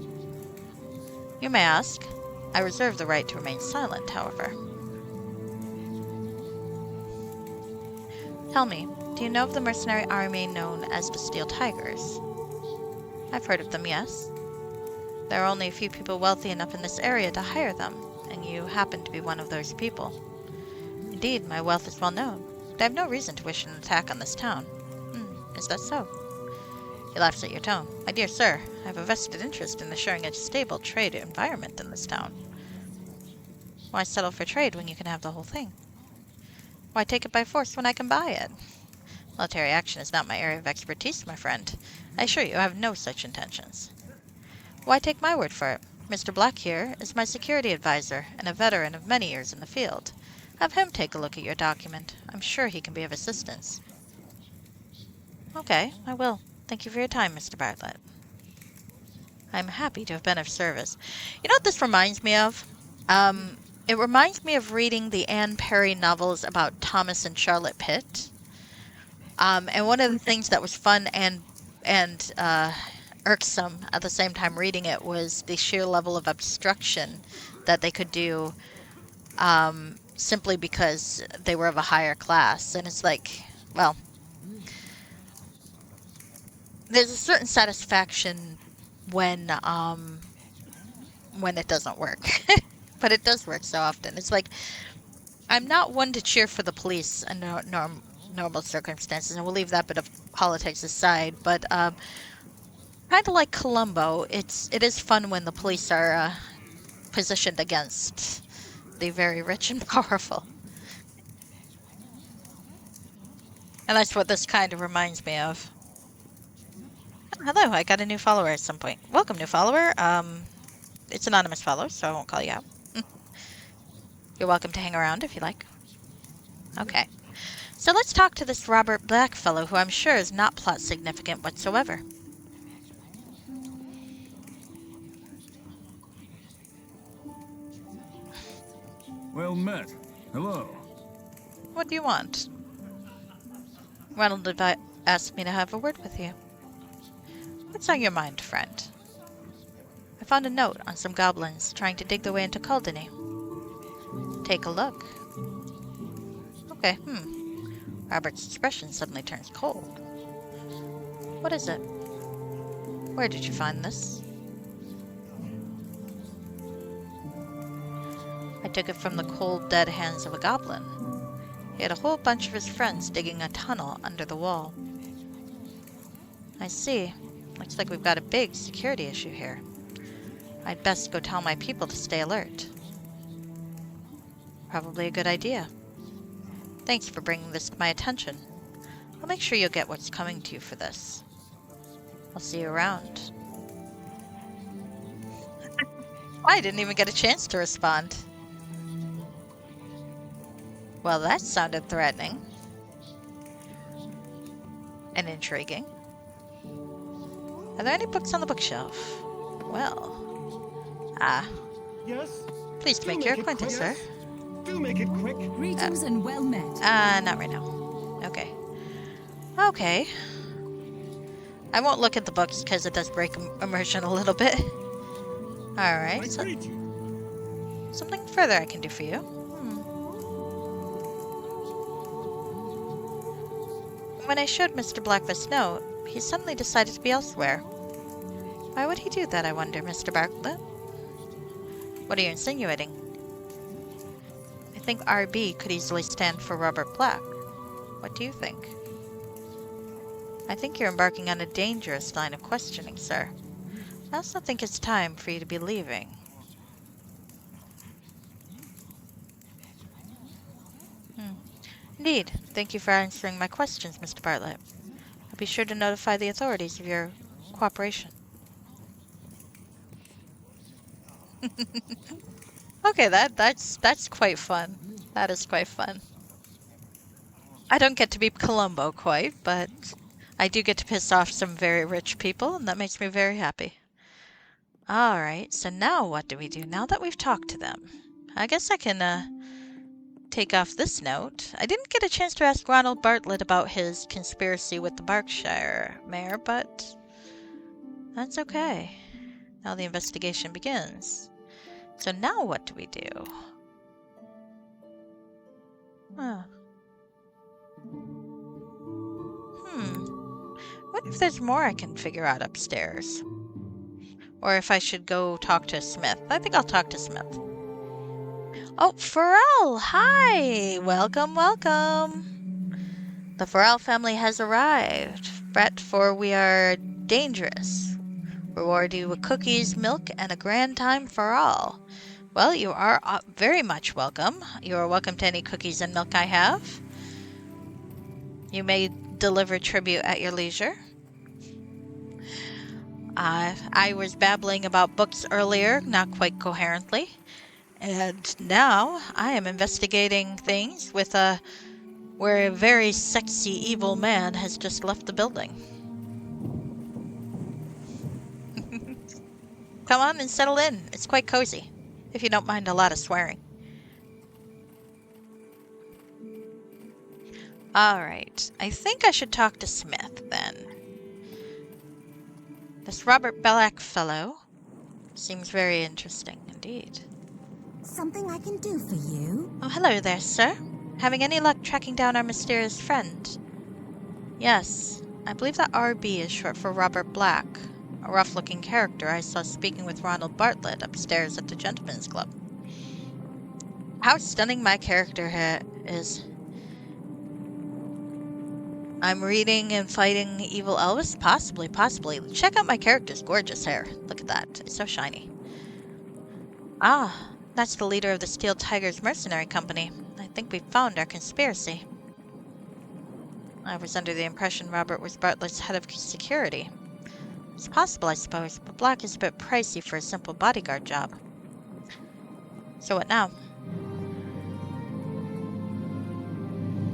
You may ask. I reserve the right to remain silent, however. Tell me, do you know of the mercenary army known as the Steel Tigers? I've heard of them, yes. There are only a few people wealthy enough in this area to hire them, and you happen to be one of those people. Indeed, my wealth is well known, but I have no reason to wish an attack on this town. Is that so? He laughs at your tone. My dear sir, I have a vested interest in assuring a stable trade environment in this town. Why settle for trade when you can have the whole thing? Why take it by force when I can buy it? Military action is not my area of expertise, my friend. I assure you I have no such intentions. Why take my word for it? Mr. Black here is my security advisor and a veteran of many years in the field. Have him take a look at your document. I'm sure he can be of assistance. Okay, I will. Thank you for your time, Mr. Bartlett. I'm happy to have been of service. You know what this reminds me of? It reminds me of reading the Anne Perry novels about Thomas and Charlotte Pitt. And one of the things that was fun and irksome at the same time reading it was the sheer level of obstruction that they could do simply because they were of a higher class. And it's like, well, there's a certain satisfaction when it doesn't work. But it does work so often. It's like, I'm not one to cheer for the police under normal circumstances, and we'll leave that bit of politics aside, but kind of like Columbo, it is fun when the police are positioned against the very rich and powerful. And that's what this kind of reminds me of. Oh, hello, I got a new follower at some point. Welcome, new follower. It's anonymous follow, so I won't call you out. You're welcome to hang around if you like. Okay. So let's talk to this Robert Black fellow, who I'm sure is not plot significant whatsoever. Well met. Hello. What do you want? Ronald asked me to have a word with you. What's on your mind, friend? I found a note on some goblins trying to dig their way into Culdene. Take a look. Okay, Robert's expression suddenly turns cold. What is it? Where did you find this? I took it from the cold, dead hands of a goblin. He had a whole bunch of his friends digging a tunnel under the wall. I see. Looks like we've got a big security issue here. I'd best go tell my people to stay alert. Probably a good idea. Thanks for bringing this to my attention. I'll make sure you'll get what's coming to you for this. I'll see you around. I didn't even get a chance to respond. Well, that sounded threatening. And intriguing. Are there any books on the bookshelf? Well. Yes? Pleased to Do make your make it acquaintance, quick. sir. Do make it quick. Greetings and well met. Not right now. Okay. Okay. I won't look at the books because it does break immersion a little bit. I Alright, so greet you. something further I can do for you. When I showed Mr. Black this note, he suddenly decided to be elsewhere. Why would he do that, I wonder, Mr. Bartlett? What are you insinuating? I think RB could easily stand for Robert Black. What do you think? I think you're embarking on a dangerous line of questioning, sir. I also think it's time for you to be leaving. Indeed. Thank you for answering my questions, Mr. Bartlett. I Be sure to notify the authorities of your cooperation. Okay, that's quite fun. That is quite fun. I don't get to be Columbo quite, but I do get to piss off some very rich people, and that makes me very happy. Alright, so now what do we do now that we've talked to them? I guess I can, take off this note. I didn't get a chance to ask Ronald Bartlett about his conspiracy with the Berkshire mayor, but that's okay. Now the investigation begins. So now what do we do? Huh. What if there's more I can figure out upstairs? Or if I should go talk to Smith. I think I'll talk to Smith. Oh, Farrell! Hi! Welcome, welcome! The Farrell family has arrived. Brett, for we are dangerous. Reward you with cookies, milk, and a grand time for all. Well, you are very much welcome. You are welcome to any cookies and milk I have. You may deliver tribute at your leisure. I was babbling about books earlier, not quite coherently. And now I am investigating things with where a very sexy evil man has just left the building. Come on and settle in. It's quite cozy, if you don't mind a lot of swearing. Alright, I think I should talk to Smith then. This Robert Belloc fellow seems very interesting indeed. Something I can do for you? Oh, hello there, sir. Having any luck tracking down our mysterious friend? Yes, I believe that RB is short for Robert Black, a rough-looking character I saw speaking with Ronald Bartlett upstairs at the Gentlemen's Club. How stunning my character is. I'm reading and fighting evil Elvis? Possibly. Check out my character's gorgeous hair. Look at that. It's so shiny. Ah, that's the leader of the Steel Tigers Mercenary Company. I think we've found our conspiracy. I was under the impression Robert was Bartlett's head of security. It's possible, I suppose, but Black is a bit pricey for a simple bodyguard job. So what now?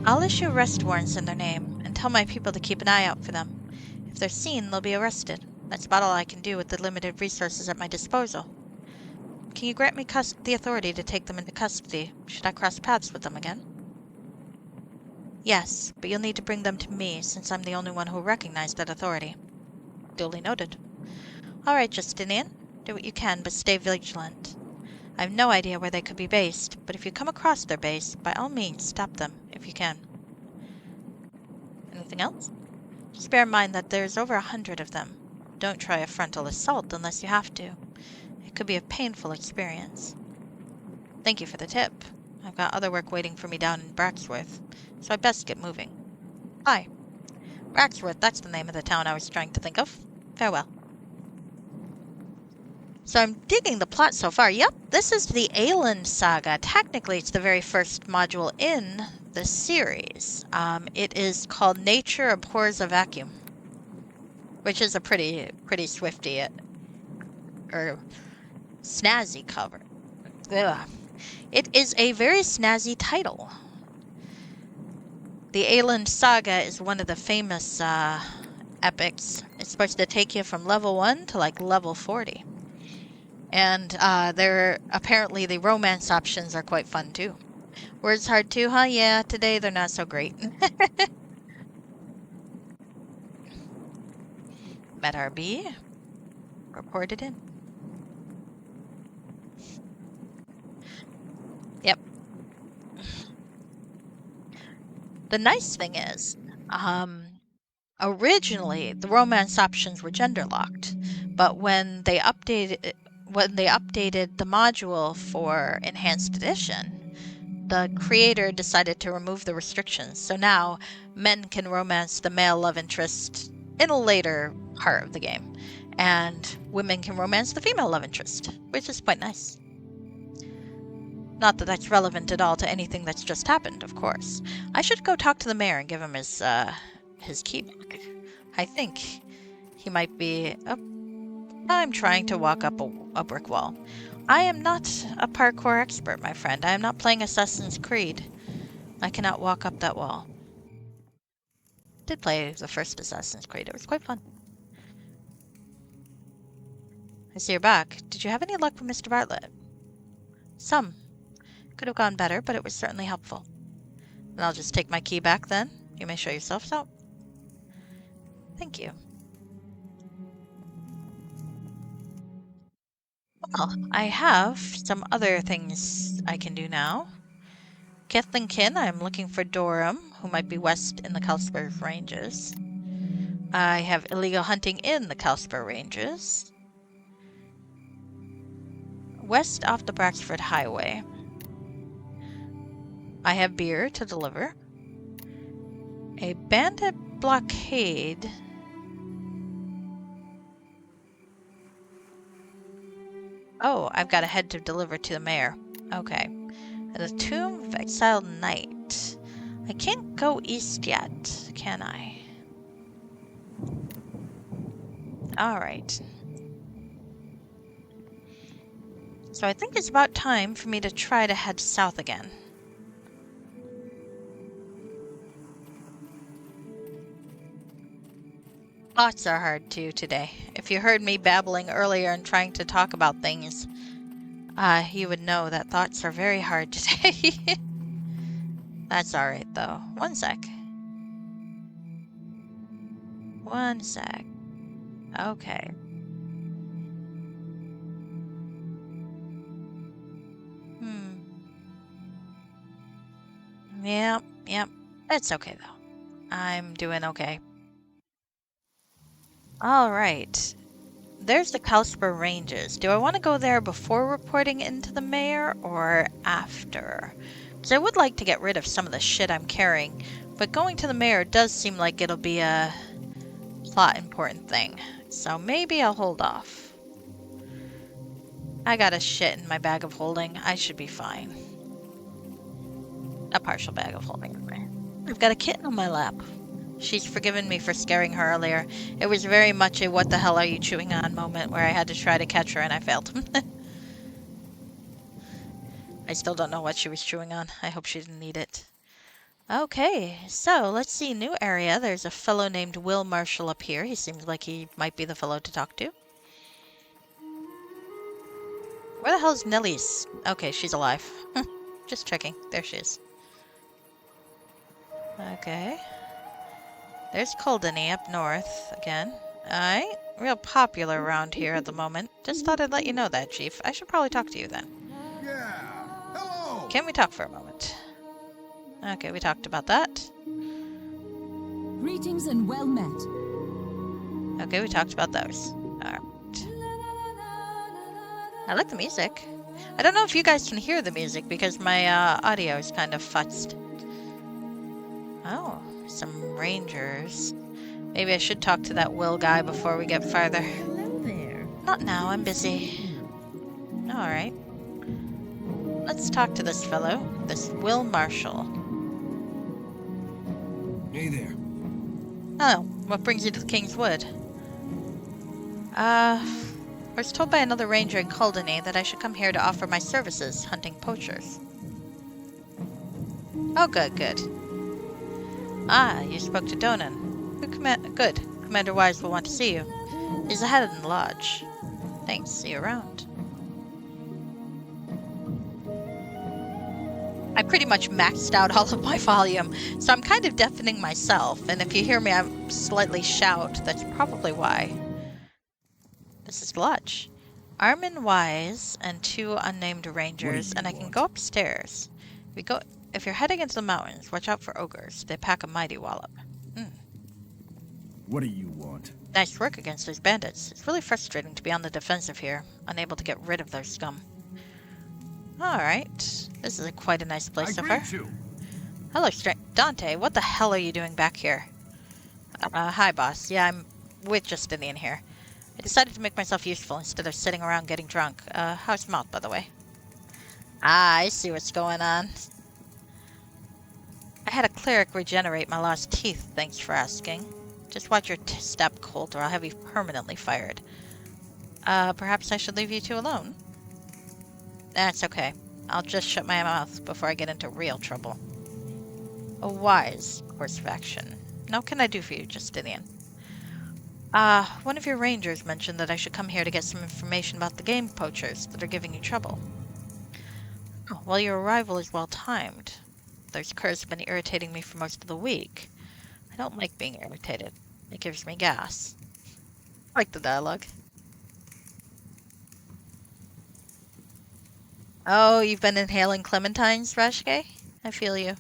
I'll issue arrest warrants in their name, and tell my people to keep an eye out for them. If they're seen, they'll be arrested. That's about all I can do with the limited resources at my disposal. Can you grant me the authority to take them into custody, should I cross paths with them again? Yes, but you'll need to bring them to me, since I'm the only one who'll recognize that authority. Duly noted. All right, Justinian. Do what you can, but stay vigilant. I have no idea where they could be based, but if you come across their base, by all means, stop them, if you can. Anything else? Just bear in mind that there's over 100 of them. Don't try a frontal assault unless you have to. It could be a painful experience. Thank you for the tip. I've got other work waiting for me down in Braxworth, so I best get moving. Bye. Braxworth, that's the name of the town I was trying to think of. Farewell. So I'm digging the plot so far. Yep, this is the Aielund Saga. Technically, it's the very first module in the series. It is called Nature Abhors a Vacuum, which is a pretty swifty or snazzy cover. Ugh. It is a very snazzy title. The Aielund Saga is one of the famous epics. It's supposed to take you from level 1 to like level 40. And apparently the romance options are quite fun too. Words hard too, huh? Yeah, today they're not so great. Met RB. Reported in. Yep. The nice thing is, originally the romance options were gender locked, but when they updated the module for Enhanced Edition, the creator decided to remove the restrictions. So now men can romance the male love interest in a later part of the game, and women can romance the female love interest, which is quite nice. Not that that's relevant at all to anything that's just happened, of course. I should go talk to the mayor and give him his key back. I think he might be... Oh, I'm trying to walk up a brick wall. I am not a parkour expert, my friend. I am not playing Assassin's Creed. I cannot walk up that wall. Did play the first Assassin's Creed. It was quite fun. I see you're back. Did you have any luck with Mr. Bartlett? Some. Could have gone better, but it was certainly helpful. And I'll just take my key back then. You may show yourselves out. Thank you. Well, I have some other things I can do now. Kathleen Kin, I'm looking for Durham, who might be west in the Calspur Ranges. I have illegal hunting in the Calspur Ranges. West off the Braxford Highway. I have beer to deliver. A bandit blockade. Oh, I've got a head to deliver to the mayor. Okay. The Tomb of Exiled Knight. I can't go east yet, can I? Alright. So I think it's about time for me to try to head south again. Thoughts are hard too today. If you heard me babbling earlier and trying to talk about things, you would know that thoughts are very hard today. That's alright though. One sec. One sec. Okay. Yep. It's okay though. I'm doing okay. Alright. There's the Calspur Ranges. Do I want to go there before reporting into the mayor or after? Because I would like to get rid of some of the shit I'm carrying, but going to the mayor does seem like it'll be a plot important thing. So maybe I'll hold off. I got a shit in my bag of holding. I should be fine. A partial bag of holding anyway. I've got a kitten on my lap. She's forgiven me for scaring her earlier. It was very much a what the hell are you chewing on moment where I had to try to catch her and I failed. I still don't know what she was chewing on. I hope she didn't eat it. Okay, so let's see. New area. There's a fellow named Will Marshall up here. He seems like he might be the fellow to talk to. Where the hell is Nellie's? Okay, she's alive. Just checking. There she is. Okay. There's Coldeny up north again. I ain't real popular around here at the moment. Just thought I'd let you know that, Chief. I should probably talk to you then. Yeah. Hello. Can we talk for a moment? Okay, we talked about that. Greetings and well met. Okay, we talked about those. Alright. I like the music. I don't know if you guys can hear the music because my audio is kind of futzed. Oh, some rangers. Maybe I should talk to that Will guy before we get farther. Hello there. Not now, I'm busy. Alright. Let's talk to this fellow, this Will Marshall. Hey there. Oh, what brings you to the King's Wood? I was told by another ranger in Coldeny that I should come here to offer my services hunting poachers. Oh, good. Ah, you spoke to Donan. Good. Commander Wise will want to see you. He's ahead in the lodge. Thanks, see you around. I pretty much maxed out all of my volume, so I'm kind of deafening myself, and if you hear me slightly shout, that's probably why. This is the lodge. Armin Wise and 2 unnamed rangers, and I can go upstairs. If you're heading into the mountains, watch out for ogres. They pack a mighty wallop. What do you want? Nice work against those bandits. It's really frustrating to be on the defensive here, unable to get rid of their scum. Alright. This is quite a nice place so far. You. Hello, Dante, what the hell are you doing back here? Hi, boss. Yeah, I'm with Justinian here. I decided to make myself useful instead of sitting around getting drunk. How's mouth, by the way? Ah, I see what's going on. I had a cleric regenerate my lost teeth, thanks for asking. Just watch your step, Colt, or I'll have you permanently fired. Perhaps I should leave you two alone? That's okay. I'll just shut my mouth before I get into real trouble. A wise course of action. Now, what can I do for you, Justinian? One of your rangers mentioned that I should come here to get some information about the game poachers that are giving you trouble. Oh, well, your arrival is well timed. Those curs have been irritating me for most of the week. I don't like being irritated. It gives me gas. I like the dialogue. Oh, you've been inhaling clementines, Rashke? I feel you.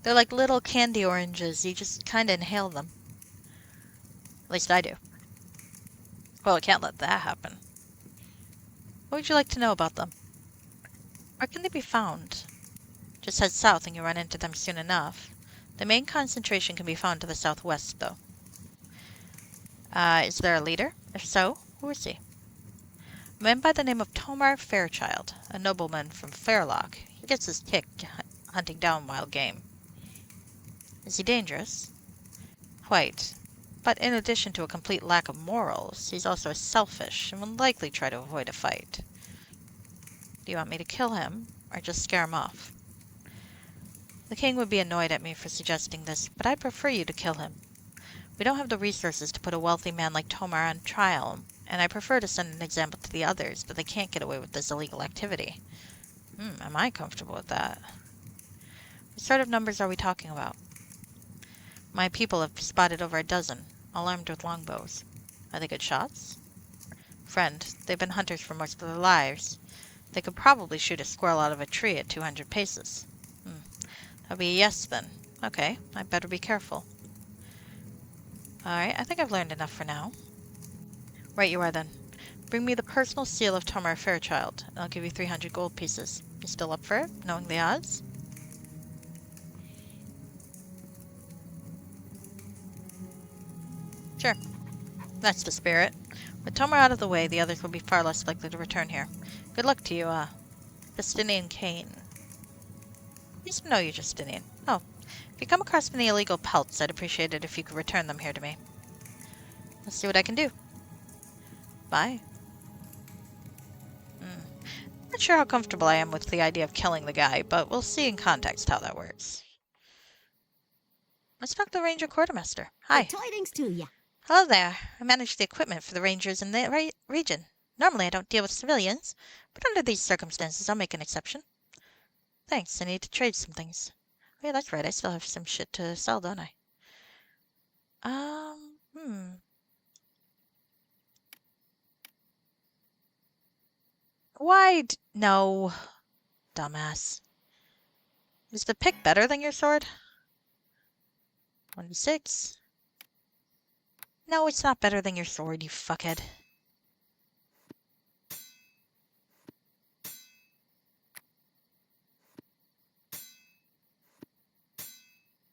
They're like little candy oranges. You just kind of inhale them. At least I do. Well, I can't let that happen. What would you like to know about them? Where can they be found? Just head south and you'll run into them soon enough. The main concentration can be found to the southwest, though. Is there a leader? If so, who is he? A man by the name of Tomar Fairchild, a nobleman from Fairlock. He gets his kick hunting down wild game. Is he dangerous? Quite. But in addition to a complete lack of morals, he's also selfish and will likely try to avoid a fight. Do you want me to kill him, or just scare him off? The king would be annoyed at me for suggesting this, but I'd prefer you to kill him. We don't have the resources to put a wealthy man like Tomar on trial, and I prefer to send an example to the others that they can't get away with this illegal activity. Am I comfortable with that? What sort of numbers are we talking about? My people have spotted over a dozen, all armed with longbows. Are they good shots? Friend, they've been hunters for most of their lives. They could probably shoot a squirrel out of a tree at 200 paces. That'll be a yes, then. Okay, I'd better be careful. Alright, I think I've learned enough for now. Right you are, then. Bring me the personal seal of Tomar Fairchild, and I'll give you 300 gold pieces. You still up for it, knowing the odds? Sure. That's the spirit. With Tomar out of the way, the others will be far less likely to return here. Good luck to you, Justinian Kane. Pleased to know you, Justinian. Oh, if you come across any illegal pelts, I'd appreciate it if you could return them here to me. Let's see what I can do. Bye. Not sure how comfortable I am with the idea of killing the guy, but we'll see in context how that works. Let's talk to the Ranger Quartermaster. Hi. Good tidings to ya. Hello there. I manage the equipment for the Rangers in the region. Normally I don't deal with civilians, but under these circumstances I'll make an exception. Thanks, I need to trade some things. Oh yeah, that's right, I still have some shit to sell, don't I? Why no, dumbass. Is the pick better than your sword? 1d6. No, it's not better than your sword, you fuckhead.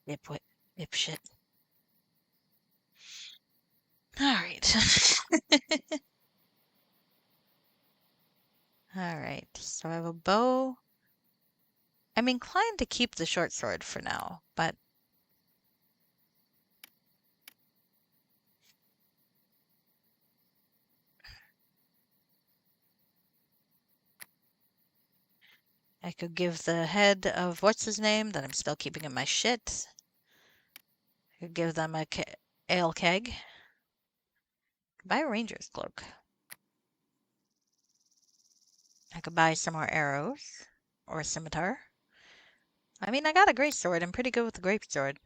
Dipwit. Dipshit. Alright. Alright, so I have a bow. I'm inclined to keep the short sword for now, but I could give the head of what's his name that I'm still keeping in my shit. I could give them a ale keg. Buy a ranger's cloak. I could buy some more arrows or a scimitar. I mean, I got a great sword. I'm pretty good with the grape sword.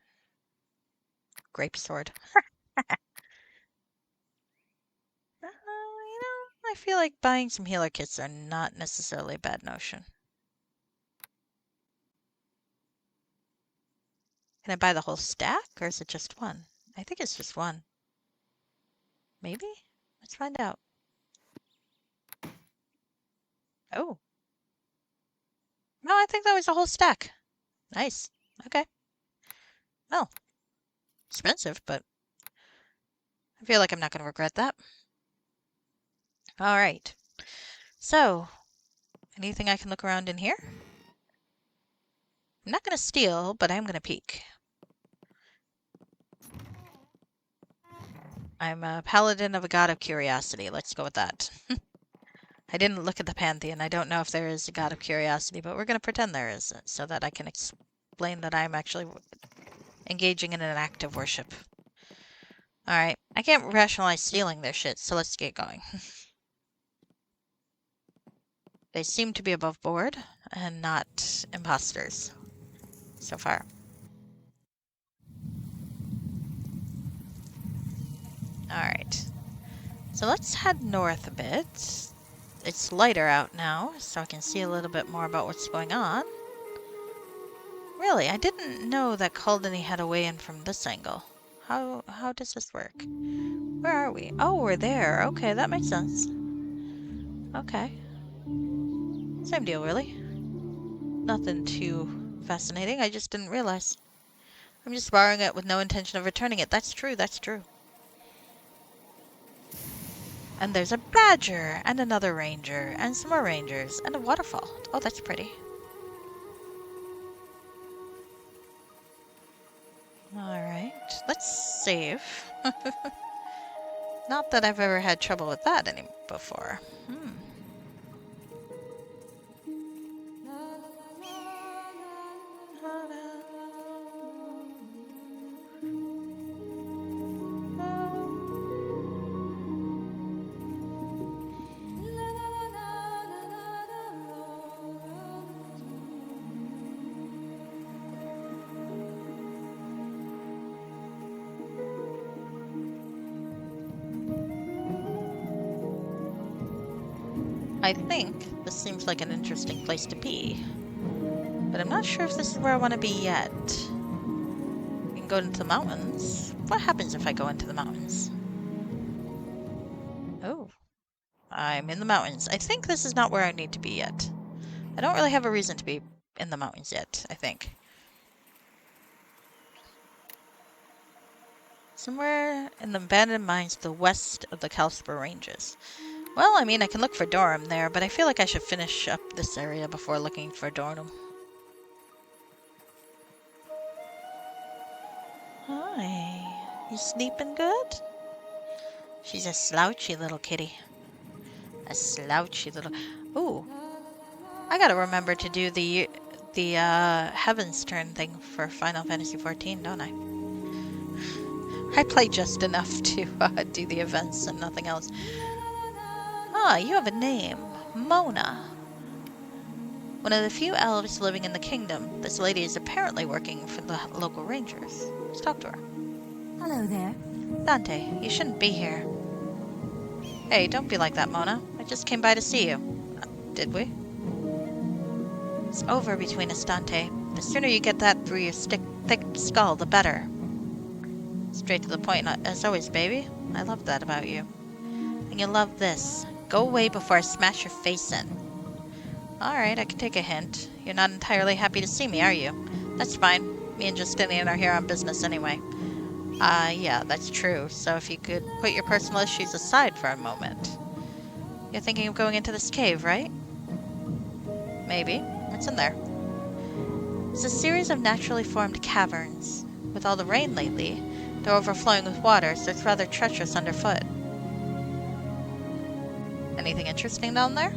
Grape sword. I feel like buying some healer kits are not necessarily a bad notion. Can I buy the whole stack, or is it just one? I think it's just one. Maybe? Let's find out. Oh. No, I think that was a whole stack. Nice. Okay. Well, expensive, but I feel like I'm not going to regret that. All right. So, anything I can look around in here? I'm not going to steal, but I'm going to peek. I'm a paladin of a god of curiosity. Let's go with that. I didn't look at the pantheon. I don't know if there is a god of curiosity, but we're going to pretend there is so that I can explain that I'm actually engaging in an act of worship. Alright, I can't rationalize stealing their shit, so let's get going. They seem to be above board and not imposters so far. Alright, so let's head north a bit. It's lighter out now, so I can see a little bit more about what's going on. Really, I didn't know that Caldony had a way in from this angle. How does this work? Where are we? Oh, we're there. Okay, that makes sense. Okay. Same deal, really. Nothing too fascinating. I just didn't realize. I'm just borrowing it with no intention of returning it. That's true, that's true. And there's a badger, and another ranger, and some more rangers, and a waterfall. Oh, that's pretty. Alright, let's save. Not that I've ever had trouble with that any before. I think this seems like an interesting place to be, but I'm not sure if this is where I want to be yet. We can go into the mountains. What happens if I go into the mountains? Oh, I'm in the mountains. I think this is not where I need to be yet. I don't really have a reason to be in the mountains yet, I think. Somewhere in the abandoned mines to the west of the Calspur Ranges. Well, I mean, I can look for Durham there, but I feel like I should finish up this area before looking for Durham. Hi. You sleeping good? She's a slouchy little kitty. A slouchy little... Ooh. I gotta remember to do the Heaven's Turn thing for Final Fantasy XIV, don't I? I play just enough to do the events and nothing else. Ah, you have a name. Mona. One of the few elves living in the kingdom. This lady is apparently working for the local rangers. Let's talk to her. Hello there. Dante, you shouldn't be here. Hey, don't be like that, Mona. I just came by to see you. Did we? It's over between us, Dante. The sooner you get that through your thick skull, the better. Straight to the point, as always, baby. I love that about you. And you love this. Go away before I smash your face in. Alright, I can take a hint. You're not entirely happy to see me, are you? That's fine. Me and Justinian are here on business anyway. Yeah, that's true. So if you could put your personal issues aside for a moment. You're thinking of going into this cave, right? Maybe. What's in there? It's a series of naturally formed caverns. With all the rain lately, they're overflowing with water, so it's rather treacherous underfoot. Anything interesting down there?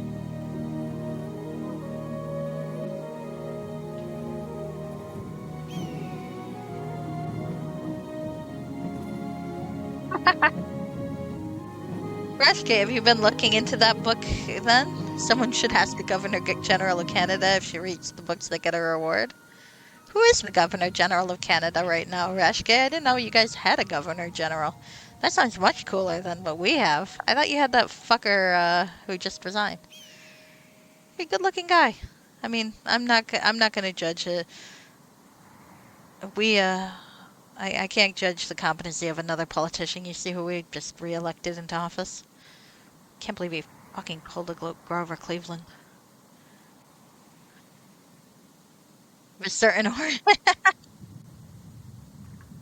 Rashke, have you been looking into that book then? Someone should ask the Governor General of Canada if she reads the books that get a reward. Who is the Governor General of Canada right now, Rashke? I didn't know you guys had a Governor General. That sounds much cooler than what we have. I thought you had that fucker who just resigned. He's a good-looking guy. I mean, I'm not gonna judge it. I can't judge the competency of another politician. You see who we just re-elected into office? Can't believe he fucking pulled a Grover Cleveland. A certain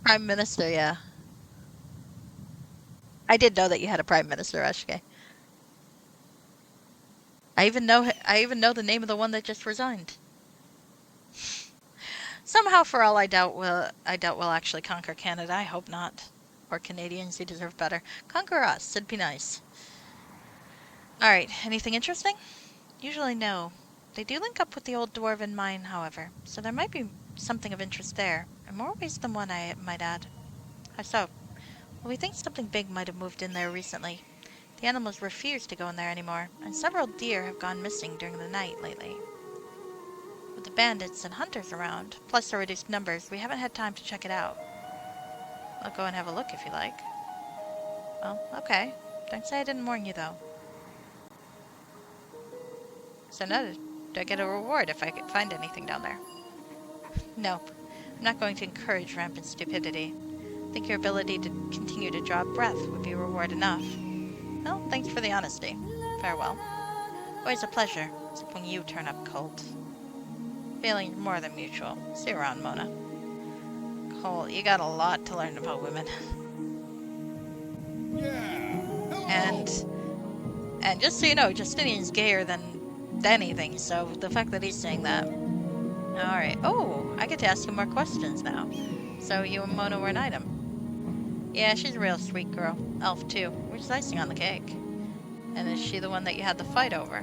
Prime Minister, yeah. I did know that you had a Prime Minister, Ashke. I even know the name of the one that just resigned. Somehow, for all I doubt we'll actually conquer Canada. I hope not. Poor Canadians, you deserve better. Conquer us, it'd be nice. Alright, anything interesting? Usually no. They do link up with the old dwarven mine, however, so there might be something of interest there. In more ways than one, I might add. How so? Well, we think something big might have moved in there recently. The animals refuse to go in there anymore, and several deer have gone missing during the night lately. With the bandits and hunters around, plus the reduced numbers, we haven't had time to check it out. I'll go and have a look if you like. Well, okay. Don't say I didn't warn you, though. So no, do I get a reward if I could find anything down there? Nope. I'm not going to encourage rampant stupidity. I think your ability to continue to draw breath would be reward enough. Well, thanks for the honesty. Farewell. Always a pleasure, except when you turn up cold. Feelings more than mutual. See you around, Mona. Cole, you got a lot to learn about women. Yeah. Hello. And just so you know, Justinian's gayer than anything, so the fact that he's saying that. Alright. Oh, I get to ask you more questions now. So you and Mona were an item. Yeah, she's a real sweet girl. Elf, too. We're just icing on the cake. And is she the one that you had the fight over?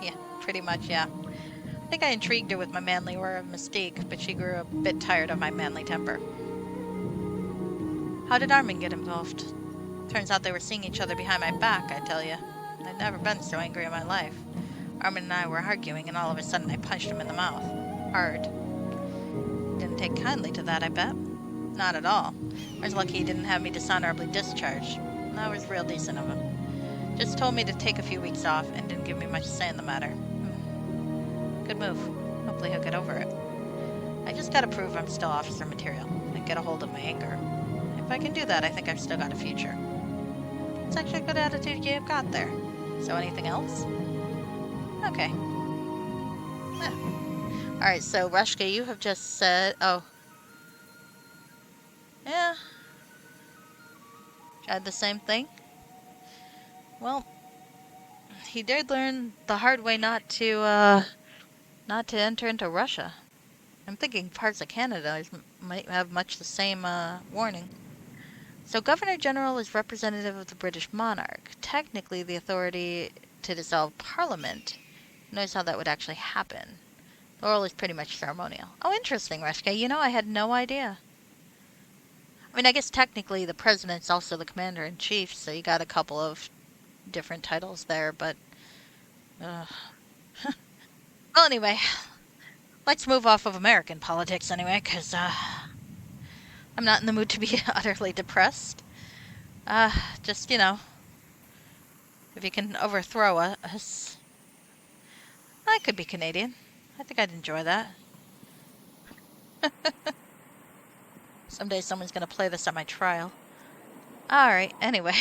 Yeah, pretty much, yeah. I think I intrigued her with my manly aura of mystique, but she grew a bit tired of my manly temper. How did Armin get involved? Turns out they were seeing each other behind my back, I tell you. I'd never been so angry in my life. Armin and I were arguing, and all of a sudden I punched him in the mouth. Hard. Didn't take kindly to that, I bet. Not at all. I was lucky he didn't have me dishonorably discharged. That was real decent of him. Just told me to take a few weeks off and didn't give me much say in the matter. Good move. Hopefully he'll get over it. I just gotta prove I'm still officer material and get a hold of my anger. If I can do that, I think I've still got a future. It's actually a good attitude you've got there. So anything else? Okay. Yeah. Alright, so Rashka, you have just said... Oh. Yeah. Tried the same thing? Well, he did learn the hard way not to enter into Russia. I'm thinking parts of Canada might have much the same warning. So Governor General is representative of the British monarch. Technically the authority to dissolve Parliament. Knows how that would actually happen. The oral is pretty much ceremonial. Oh, interesting, Reshke. You know, I had no idea. I mean, I guess technically the president's also the commander-in-chief, so you got a couple of different titles there, but... well, anyway, let's move off of American politics anyway, because I'm not in the mood to be utterly depressed. Just, you know, if you can overthrow us... I could be Canadian. I think I'd enjoy that. Someday someone's going to play this at my trial. Alright, anyway.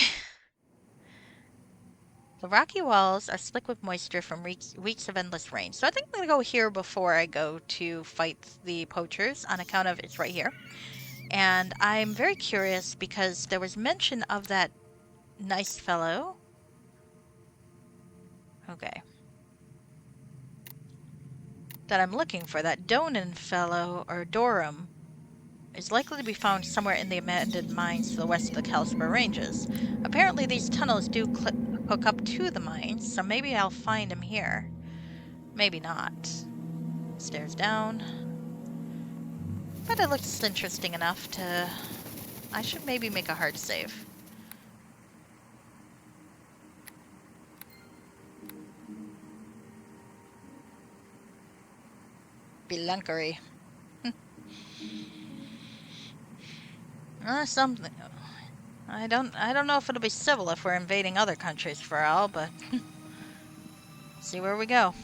The rocky walls are slick with moisture from weeks of endless rain. So I think I'm going to go here before I go to fight the poachers on account of it's right here. And I'm very curious because there was mention of that nice fellow. Okay. That I'm looking for. That Donan fellow, or Dorum, is likely to be found somewhere in the abandoned mines to the west of the Kalispur Ranges. Apparently these tunnels do hook up to the mines, so maybe I'll find him here. Maybe not. Stairs down. But it looks interesting enough to... I should maybe make a hard save. Belunkery. Something. I don't know if it'll be civil if we're invading other countries for all, but see where we go.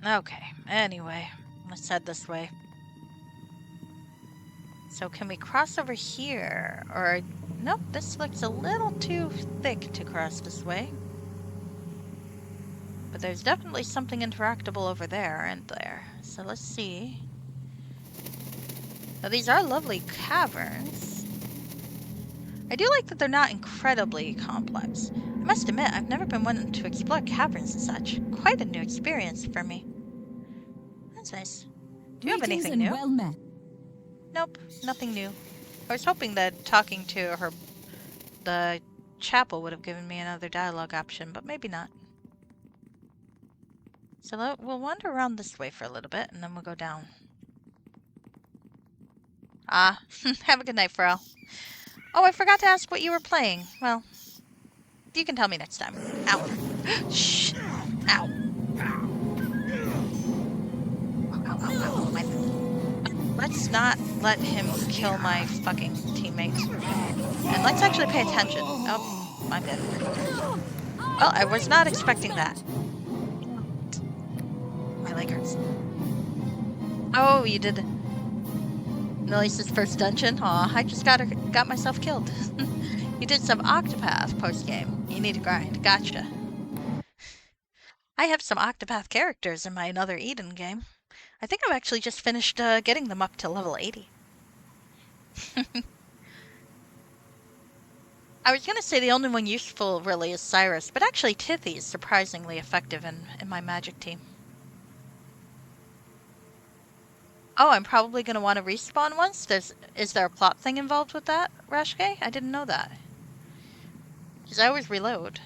Okay, anyway, let's head this way. So can we cross over here? Or, nope, this looks a little too thick to cross this way. But there's definitely something interactable over there, and there. So let's see. Now these are lovely caverns. I do like that they're not incredibly complex. I must admit, I've never been one to explore caverns and such. Quite a new experience for me. That's nice. Do you have Greetings anything and new? well met. Nope, nothing new. I was hoping that talking to the chapel would have given me another dialogue option, but maybe not. So we'll wander around this way for a little bit, and then we'll go down. Ah, have a good night, Pharrell. Oh, I forgot to ask what you were playing. Well, you can tell me next time. Ow. Shh. Ow. Ow, ow, ow. Let's not let him kill my fucking teammates. And let's actually pay attention. Oh, I'm dead. Well, I was not expecting that. My leg hurts. Oh, you did Melissa's first dungeon? Aw, I just got myself killed. You did some Octopath post-game. You need to grind. Gotcha. I have some Octopath characters in my Another Eden game. I think I've actually just finished getting them up to level 80. I was gonna say the only one useful really is Cyrus, but actually Tithy is surprisingly effective in my magic team. Oh, I'm probably gonna want to respawn once. Is there a plot thing involved with that, Rashke? I didn't know that. Because I always reload.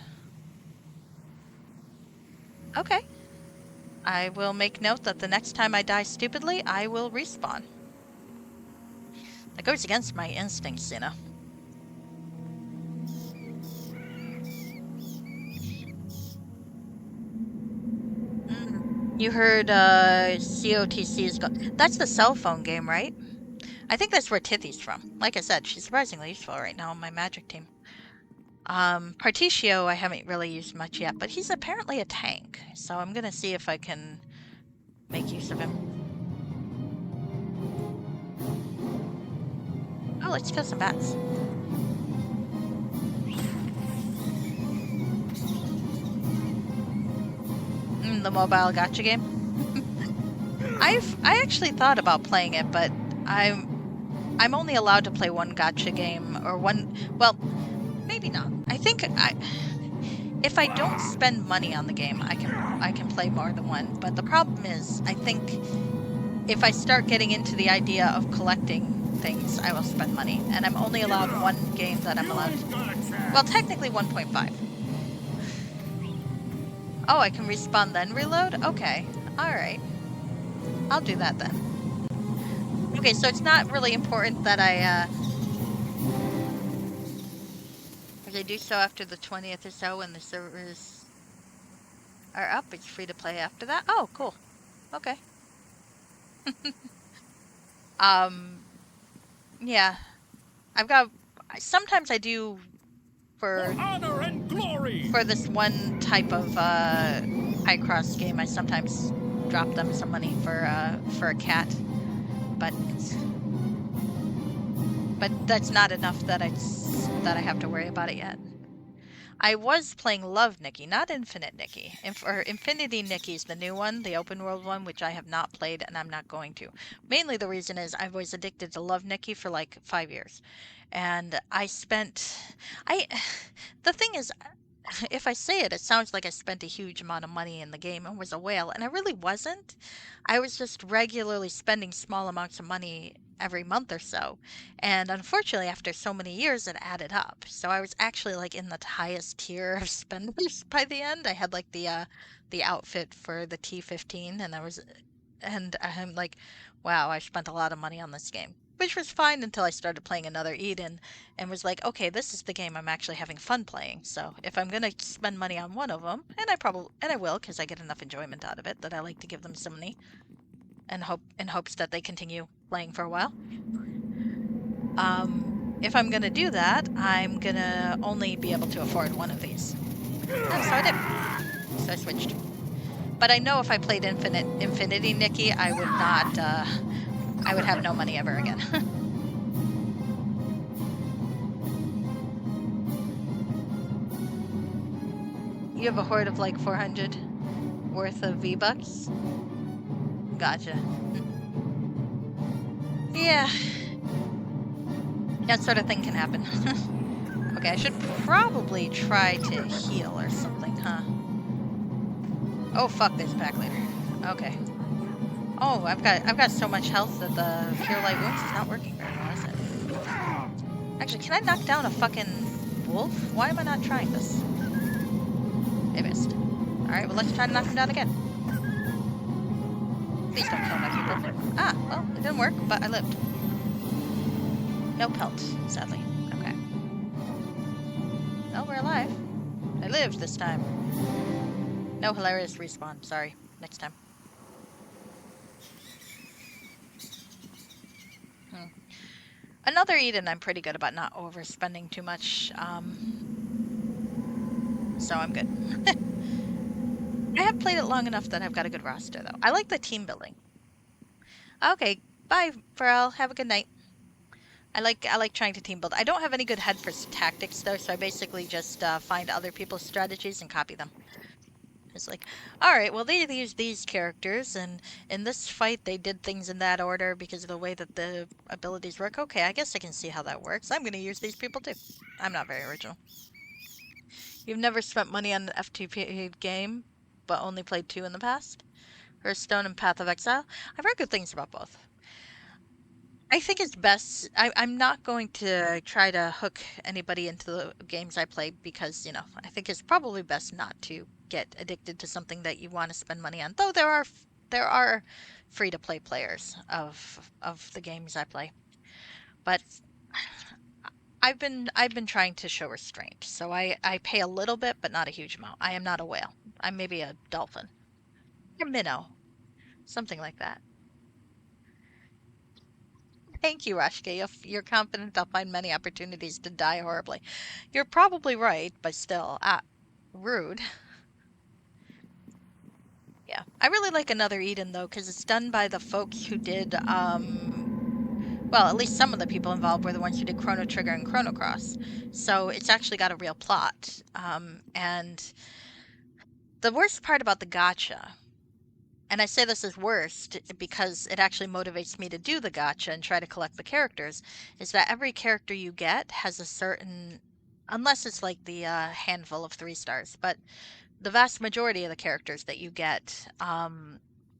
Okay. I will make note that the next time I die stupidly, I will respawn. That goes against my instincts, you know. You heard COTC is that's the cell phone game, right? I think that's where Tithy's from. Like I said, she's surprisingly useful right now on my magic team. Particio I haven't really used much yet, but he's apparently a tank, so I'm gonna see if I can make use of him. Oh, let's kill some bats. The mobile gacha game. I actually thought about playing it, but I'm only allowed to play one gacha game or one. Well, maybe not. I think if I don't spend money on the game, I can play more than one. But the problem is, I think if I start getting into the idea of collecting things, I will spend money, and I'm only allowed one game that I'm allowed to. Well, technically 1.5. Oh, I can respawn then reload? Okay. Alright. I'll do that then. Okay, so it's not really important that I do so after the 20th or so when the servers are up. It's free to play after that. Oh, cool. Okay. Yeah. Sometimes I do for honor and glory. For this one type of high cross game, I sometimes drop them some money for a cat, but that's not enough that I have to worry about it yet. I was playing Love Nikki, not Infinite Nikki. Or Infinity Nikki is the new one, the open world one, which I have not played and I'm not going to. Mainly the reason is I was addicted to Love Nikki for like 5 years. And the thing is, if I say it, it sounds like I spent a huge amount of money in the game and was a whale, and I really wasn't. I was just regularly spending small amounts of money every month or so. And unfortunately, after so many years, it added up. So I was actually like in the highest tier of spenders by the end. I had like the outfit for the T15, and I'm like, wow, I spent a lot of money on this game. Which was fine until I started playing Another Eden and was like, okay, this is the game I'm actually having fun playing. So if I'm gonna spend money on one of them, and I will, because I get enough enjoyment out of it that I like to give them some money, and in hopes that they continue playing for a while. If I'm gonna do that, I'm gonna only be able to afford one of these. Oh, so I did. So I switched. But I know if I played Infinity Nikki, I would not. I would have no money ever again. You have a hoard of like 400 worth of V-Bucks? Gotcha. Yeah. That sort of thing can happen. Okay, I should probably try to heal or something, huh? Oh fuck, there's a pack leader. Okay. Oh, I've got so much health that the Cure Light Wounds is not working very well, is it? Actually, can I knock down a fucking wolf? Why am I not trying this? I missed. Alright, well let's try to knock him down again. Please don't kill my people. Ah, well, it didn't work, but I lived. No pelt, sadly. Okay. Well, we're alive. I lived this time. No hilarious respawn, sorry. Next time. Another Eden, I'm pretty good about not overspending too much, so I'm good. I have played it long enough that I've got a good roster, though. I like the team building. Okay, bye, Pharrell. Have a good night. I like trying to team build. I don't have any good head for tactics, though, so I basically just find other people's strategies and copy them. It's like, alright, well, they used these characters, and in this fight they did things in that order because of the way that the abilities work. Okay, I guess I can see how that works. I'm going to use these people, too. I'm not very original. You've never spent money on an FTP game, but only played 2 in the past? Hearthstone and Path of Exile? I've heard good things about both. I think it's best. I'm not going to try to hook anybody into the games I play because, I think it's probably best not to get addicted to something that you want to spend money on. Though there are free to play players of the games I play. But I've been trying to show restraint. So I pay a little bit, but not a huge amount. I am not a whale. I'm maybe a dolphin. A minnow. Something like that. Thank you, Rashke. You're confident I'll find many opportunities to die horribly. You're probably right, but still, rude. Yeah. I really like Another Eden, though, because it's done by the folks who did, well, at least some of the people involved were the ones who did Chrono Trigger and Chrono Cross. So it's actually got a real plot. And the worst part about the gacha, and I say this is worst because it actually motivates me to do the gacha and try to collect the characters, is that every character you get has a certain, unless it's like the handful of 3 stars, but the vast majority of the characters that you get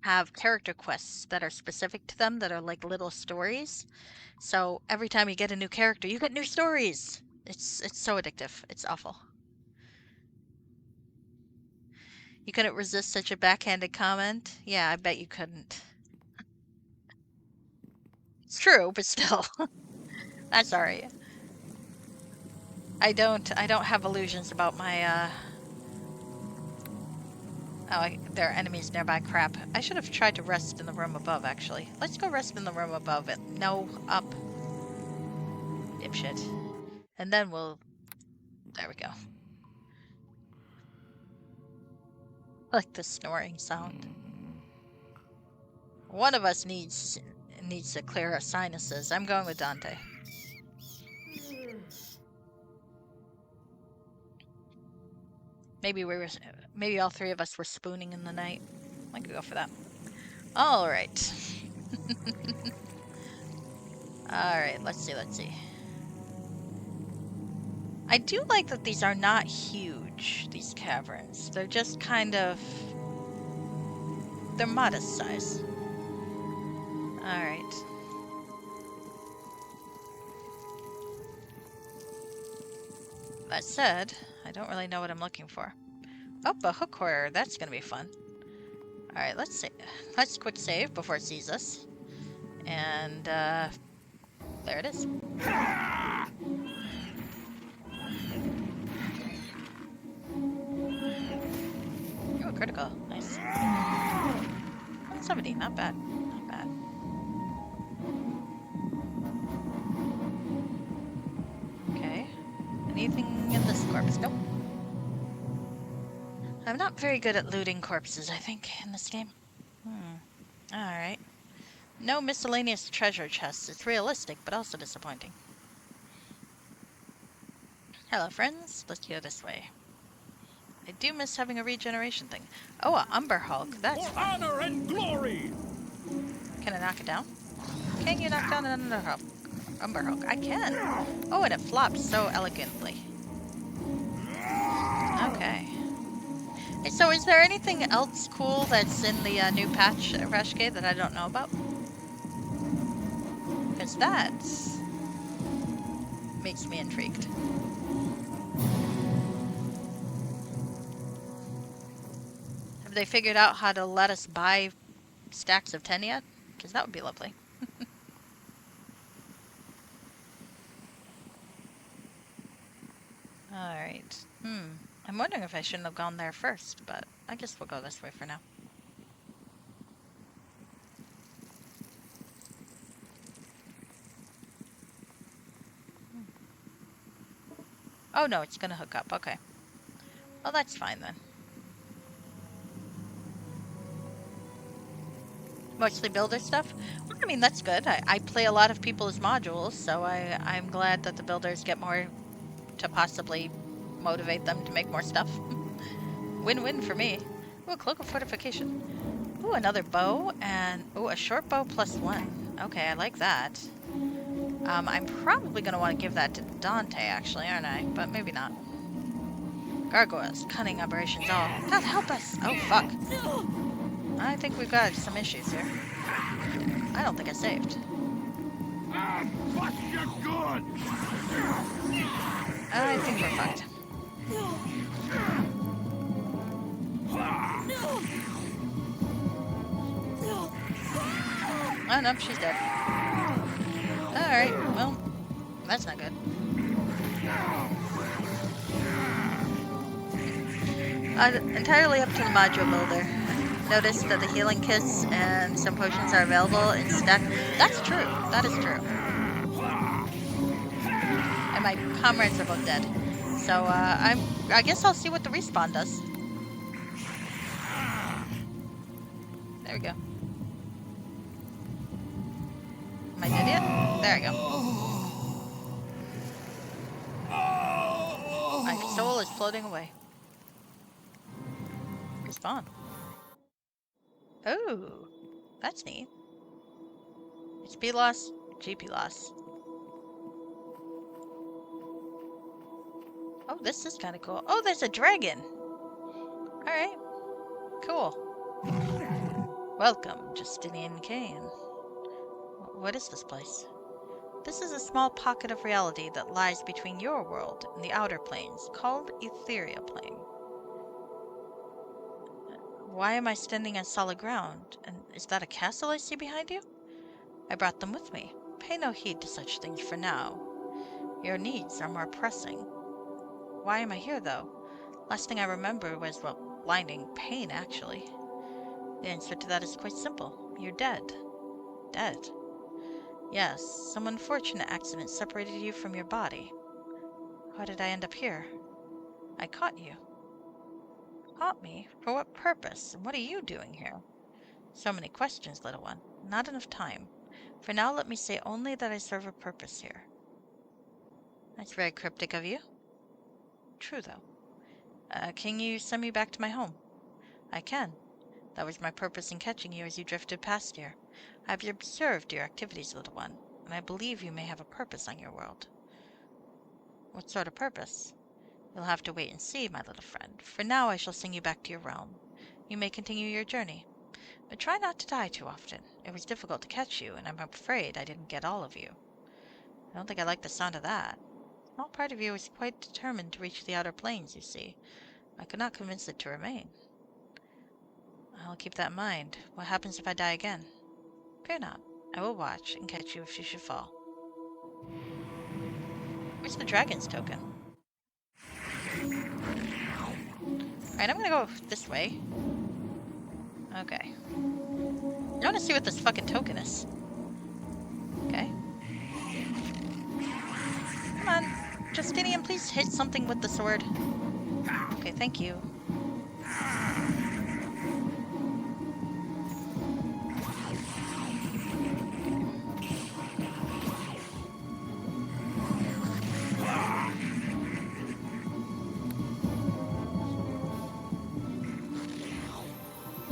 have character quests that are specific to them that are like little stories. So every time you get a new character, you get new stories. It's so addictive. It's awful. You couldn't resist such a backhanded comment? Yeah, I bet you couldn't. It's true, but still. That's alright. I don't have illusions about my, oh, there are enemies nearby. Crap. I should have tried to rest in the room above, actually. Let's go rest in the room above it. No, up. Dipshit. And then we'll... There we go. I like the snoring sound. One of us needs to clear our sinuses. I'm going with Dante. Maybe all 3 of us were spooning in the night. I could go for that. All right. All right. Let's see. I do like that these are not huge. These caverns. They're just kind of. They're modest size. All right. That said, I don't really know what I'm looking for. Oh, a hook horror. That's gonna be fun. Alright, let's quick save before it sees us. And, there it is. Oh, critical. Nice. 170, not bad. Not bad. Okay. Anything in this corpse? Nope. I'm not very good at looting corpses, I think, in this game. Alright. No miscellaneous treasure chests. It's realistic, but also disappointing. Hello, friends. Let's go this way. I do miss having a regeneration thing. Oh, a Umber Hulk. That's fun. Honor and glory! Can I knock it down? Can you knock down an Umber Hulk? I can. Oh, and it flops so elegantly. Okay. Hey, so is there anything else cool that's in the new patch at Rashke that I don't know about? Because that makes me intrigued. Have they figured out how to let us buy stacks of 10 yet? Because that would be lovely. Alright. I'm wondering if I shouldn't have gone there first, but I guess we'll go this way for now. Oh no, it's gonna hook up. Okay. Well, that's fine then. Mostly builder stuff? Well, I mean, that's good. I play a lot of people's modules, so I'm glad that the builders get more to possibly motivate them to make more stuff. Win-win for me. Ooh, a cloak of fortification. Ooh, another bow, and ooh, a short bow +1. Okay, I like that. I'm probably gonna want to give that to Dante, actually, aren't I? But maybe not. Gargoyles, cunning aberrations, all. God help us! Oh, fuck. I think we've got some issues here. I don't think I saved. Bust your good! I think we're fucked. Oh, no, she's dead. Alright, well, that's not good. Entirely up to the module builder. Notice that the healing kits and some potions are available in stack. That's true. That is true. And my comrades are both dead. So I guess I'll see what the respawn does. There we go. Am I dead yet? There we go. My soul is floating away. Respawn. Oh, that's neat. HP loss, GP loss. Oh, this is kind of cool. Oh, there's a dragon. All right, cool. Welcome, Justinian Kane. What is this place? This is a small pocket of reality that lies between your world and the outer planes, called Etheria Plane. Why am I standing on solid ground? And is that a castle I see behind you? I brought them with me. Pay no heed to such things for now. Your needs are more pressing. Why am I here, though? Last thing I remember was, well, blinding pain, actually. The answer to that is quite simple. You're dead. Dead. Yes, some unfortunate accident separated you from your body. How did I end up here? I caught you. Caught me? For what purpose? And what are you doing here? So many questions, little one. Not enough time. For now, let me say only that I serve a purpose here. That's very cryptic of you. True, though. Can you send me back to my home? I can. That was my purpose in catching you as you drifted past here. I've observed your activities, little one, and I believe you may have a purpose on your world. What sort of purpose? You'll have to wait and see, my little friend. For now, I shall sing you back to your realm. You may continue your journey, but try not to die too often. It was difficult to catch you, and I'm afraid I didn't get all of you. I don't think I like the sound of that. A small part of you is quite determined to reach the outer planes, you see. I could not convince it to remain. I'll keep that in mind. What happens if I die again? Fear not. I will watch and catch you if you should fall. Where's the dragon's token? Alright, I'm gonna go this way. Okay. I wanna see what this fucking token is. Okay. Come on. Justinian, please hit something with the sword. Okay, thank you.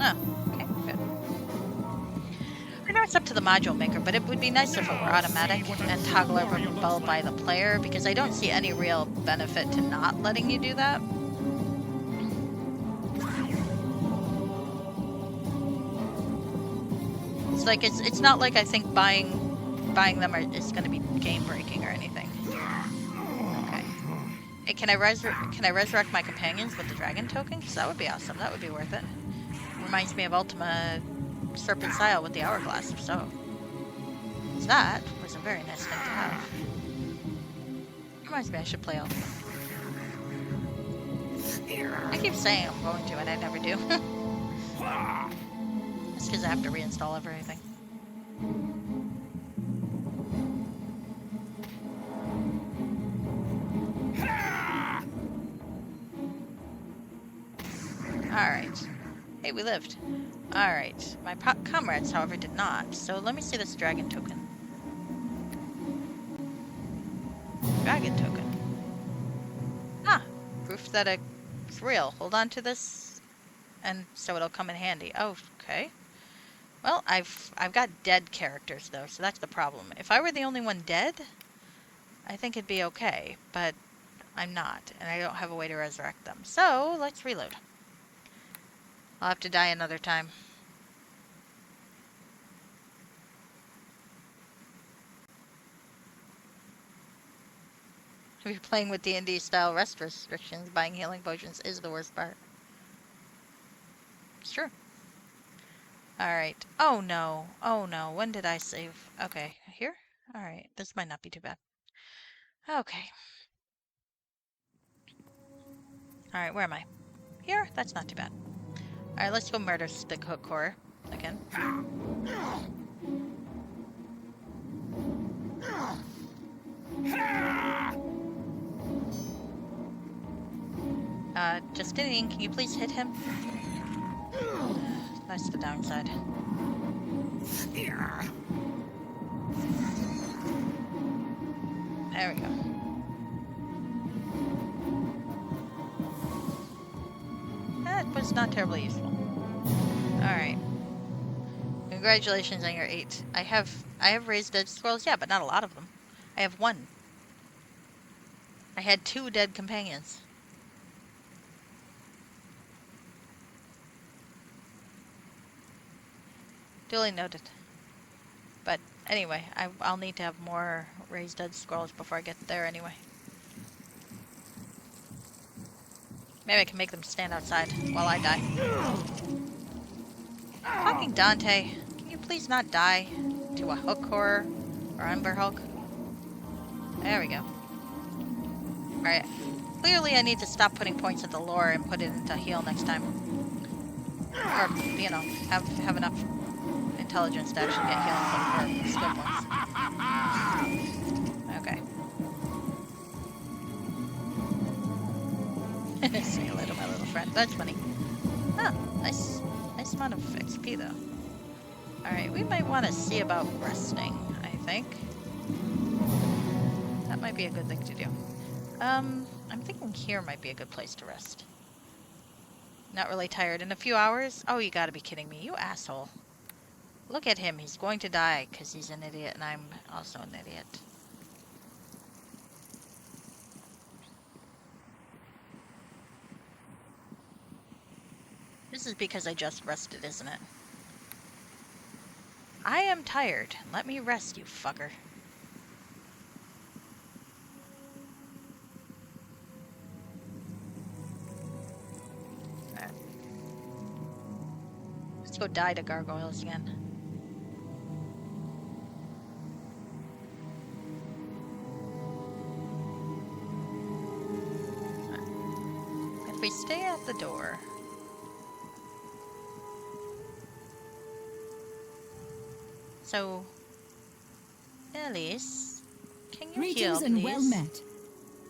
Oh, okay, good. I know it's up to the module maker, but it would be nice if it were automatic and toggleable by the player, because I don't see any real benefit to not letting you do that. It's like it's not like I think buying them is going to be game breaking or anything. Okay. Hey, can I resurrect my companions with the dragon token? Because that would be awesome. That would be worth it. Reminds me of Ultima Serpent's Isle with the hourglass, if so. Because that was a very nice thing to have. Reminds me I should play Ultima. I keep saying I'm going to, and I never do. It's because I have to reinstall everything. Alright. Hey, we lived. Alright. My comrades, however, did not. So let me see this dragon token. Dragon token. Ah! Proof that it's real. Hold on to this, and so it'll come in handy. Oh, okay. Well, I've got dead characters, though, so that's the problem. If I were the only one dead, I think it'd be okay, but I'm not, and I don't have a way to resurrect them. So, let's reload. I'll have to die another time. If you're playing with D&D style rest restrictions, buying healing potions is the worst part. It's true. Alright. Oh no. Oh no. When did I save? Okay. Here? Alright. This might not be too bad. Okay. Alright, where am I? Here? That's not too bad. Alright, let's go murder the core again. Justinian, can you please hit him? That's the downside. There we go. That was not terribly useful. Alright. Congratulations on your 8. I have raised dead squirrels, yeah, but not a lot of them. I have 1. I had 2 dead companions. Duly noted. But anyway, I'll need to have more raised dead squirrels before I get there anyway. Maybe I can make them stand outside while I die. Fucking Dante, can you please not die to a hook horror or Ember Hulk? There we go. Alright. Clearly I need to stop putting points into lore and put it into heal next time. Or, you know, have enough intelligence to actually get healing or skill points. Okay. Say hello to my little friend. That's funny. Ah, nice amount of XP though. Alright, we might want to see about resting, I think. That might be a good thing to do. I'm thinking here might be a good place to rest. Not really tired. In a few hours? Oh, you gotta be kidding me. You asshole. Look at him. He's going to die because he's an idiot and I'm also an idiot. This is because I just rested, isn't it? I am tired. Let me rest, you fucker. Let's go die to gargoyles again. If we stay at the door... So, Elise, can you heal, Greetings and please? well met.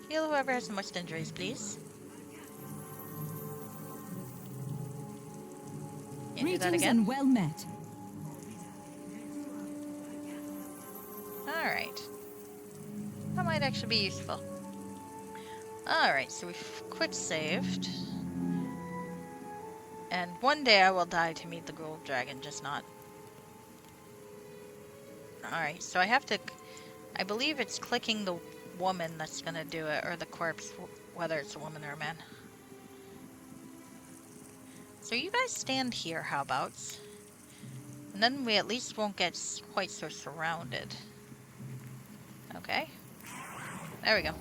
Heal whoever has the most injuries, please. Can you do that Greetings again? and well met. Alright. That might actually be useful. Alright, so we've quick saved. And one day I will die to meet the gold dragon, just not. Alright, so I have to... I believe it's clicking the woman that's gonna do it, or the corpse, whether it's a woman or a man. So you guys stand here, how about? And then we at least won't get quite so surrounded. Okay. There we go.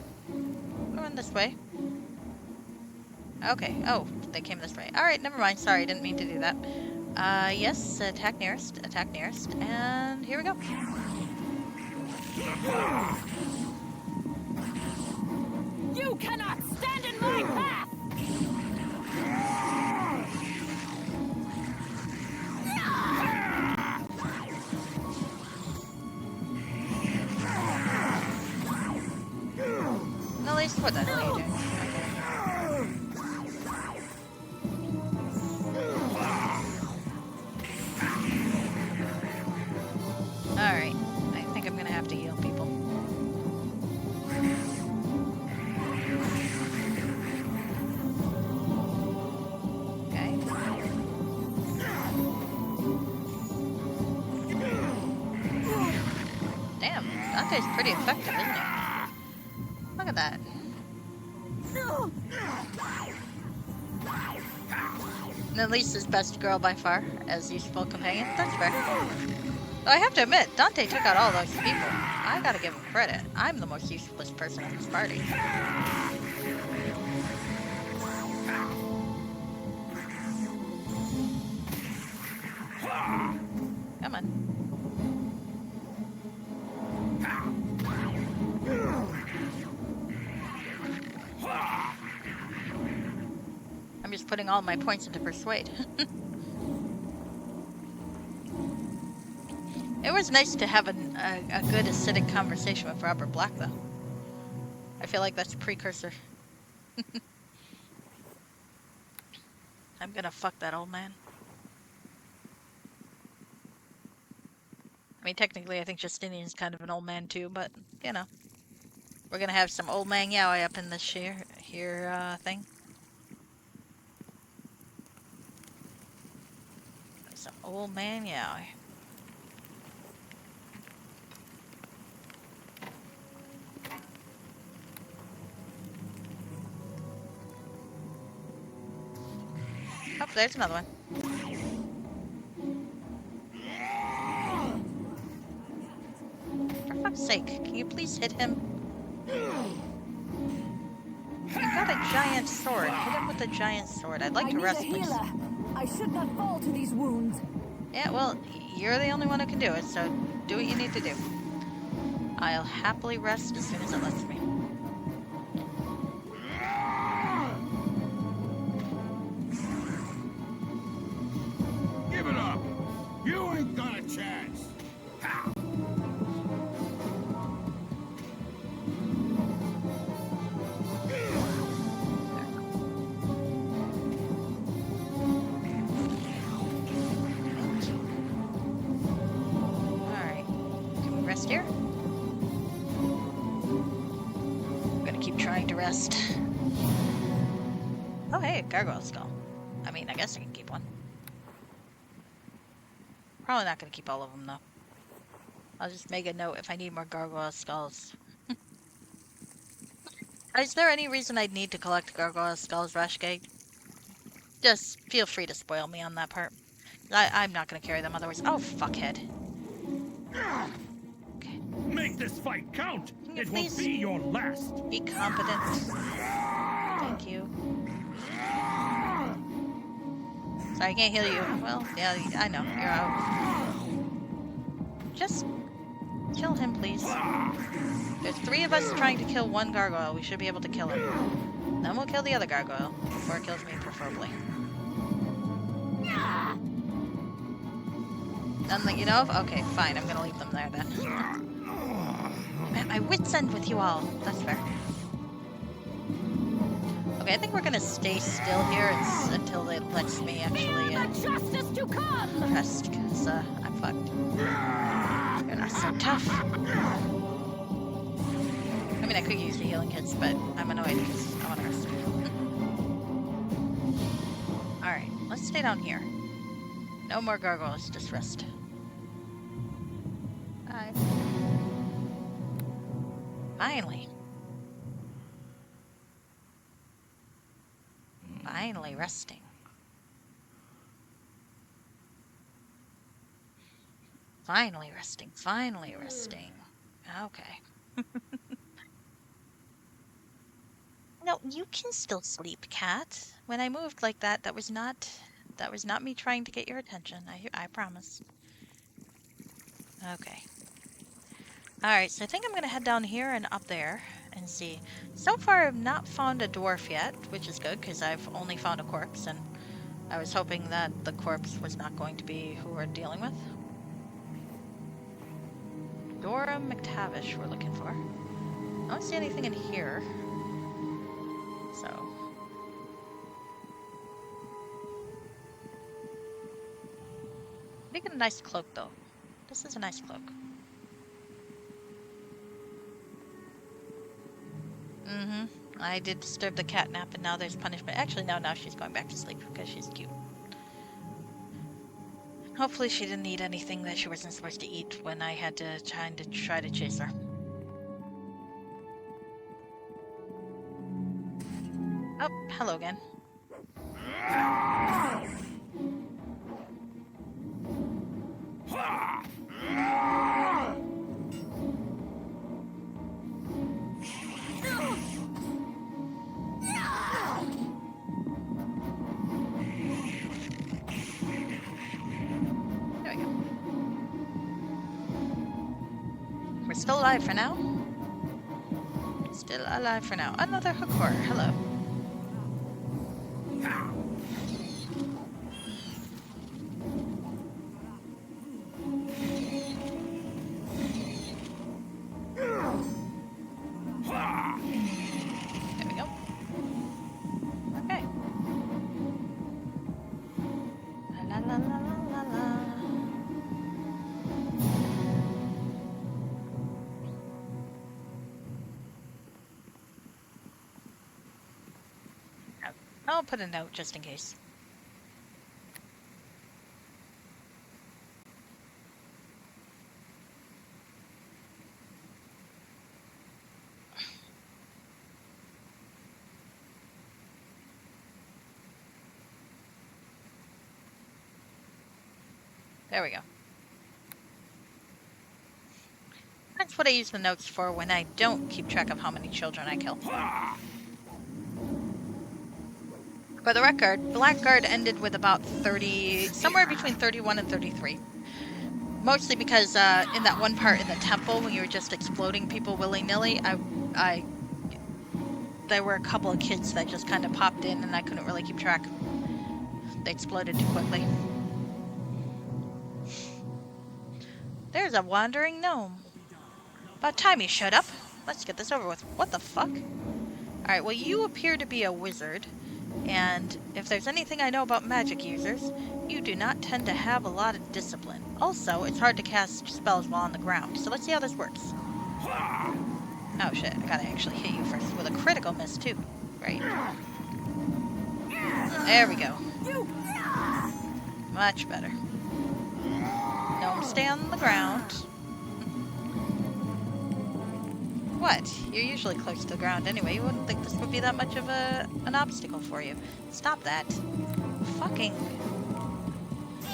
Going this way. Okay. Oh, they came this way. Alright, never mind. Sorry, didn't mean to do that. Yes, attack nearest, and here we go. You cannot stand in my path! At least, what the hell are you doing? Alright, I think I'm gonna have to heal people. Okay. Damn, Dante's pretty effective, isn't he? Look at that. And at least his best girl by far, as useful companion. That's fair. Though I have to admit, Dante took out all those people. I gotta give him credit. I'm the most useless person in this party. Come on. I'm just putting all my points into persuade. It was nice to have a good acidic conversation with Robert Black, though. I feel like that's a precursor. I'm gonna fuck that old man. I mean, technically, I think Justinian's kind of an old man, too, but, you know. We're gonna have some old man yaoi up in this here thing. Some old man yaoi. Oh, there's another one. For fuck's sake, can you please hit him? You've got a giant sword. Hit him with a giant sword. I'd like to rest, please. I should not fall to these wounds. Yeah, well, you're the only one who can do it, so do what you need to do. I'll happily rest as soon as it lets me. Give it up! You ain't got a chance! Ha! Alright. Can we rest here? I'm gonna keep trying to rest. Oh, hey, a gargoyle skull. I mean, I guess I can keep one. Probably not gonna keep all of them, though. I'll just make a note if I need more gargoyle skulls. Is there any reason I'd need to collect gargoyle skulls, Rashgate? Just feel free to spoil me on that part. I'm not gonna carry them otherwise. Oh, fuckhead. Okay. Make this fight count! Can you It will please be your last! be competent? Thank you. Sorry, I can't heal you. Well, yeah, I know. You're out. Just kill him, please. There's 3 of us trying to kill one gargoyle. We should be able to kill him. Then we'll kill the other gargoyle. Before it kills me, preferably. None that you know of? Okay, fine. I'm gonna leave them there, then. I'm at my wit's end with you all. That's fair. Okay, I think we're gonna stay still here until it lets me actually Justice to come! rest, because I'm fucked. You're not so tough. I mean, I could use the healing kits, but I'm annoyed because I want to rest. Alright, let's stay down here. No more gargoyles, just rest. Bye. Finally. Finally resting. Finally resting, finally resting. Okay. No, you can still sleep, cat. When I moved like that, that was not me trying to get your attention. I promise. Okay. All right, so I think I'm gonna head down here and up there and see. So far, I've not found a dwarf yet, which is good because I've only found a corpse, and I was hoping that the corpse was not going to be who we're dealing with. Dora McTavish we're looking for. I don't see anything in here. So. Making a nice cloak, though. This is a nice cloak. Mm-hmm. I did disturb the cat nap, and now there's punishment. Actually, no, now she's going back to sleep because she's cute. Hopefully she didn't eat anything that she wasn't supposed to eat when I had to try to chase her. Oh, hello again. There we go. We're still alive for now. Still alive for now. Another hookor. Hello. There we go. Okay. La la la la la la. I'll put a note just in case. There we go. That's what I use the notes for when I don't keep track of how many children I kill. For the record, Blackguard ended with about 30, somewhere between 31 and 33. Mostly because in that one part in the temple, when you were just exploding people willy-nilly, there were a couple of kids that just kind of popped in and I couldn't really keep track. They exploded too quickly. There's a wandering gnome. About time you showed up. Let's get this over with. What the fuck? Alright, well you appear to be a wizard. And if there's anything I know about magic users, you do not tend to have a lot of discipline. Also, it's hard to cast spells while on the ground, so let's see how this works. Oh shit, I gotta actually hit you first with a critical miss too. Great. There we go. Much better. Don't stay on the ground. What? You're usually close to the ground anyway. You wouldn't think this would be that much of an obstacle for you. Stop that. Fucking...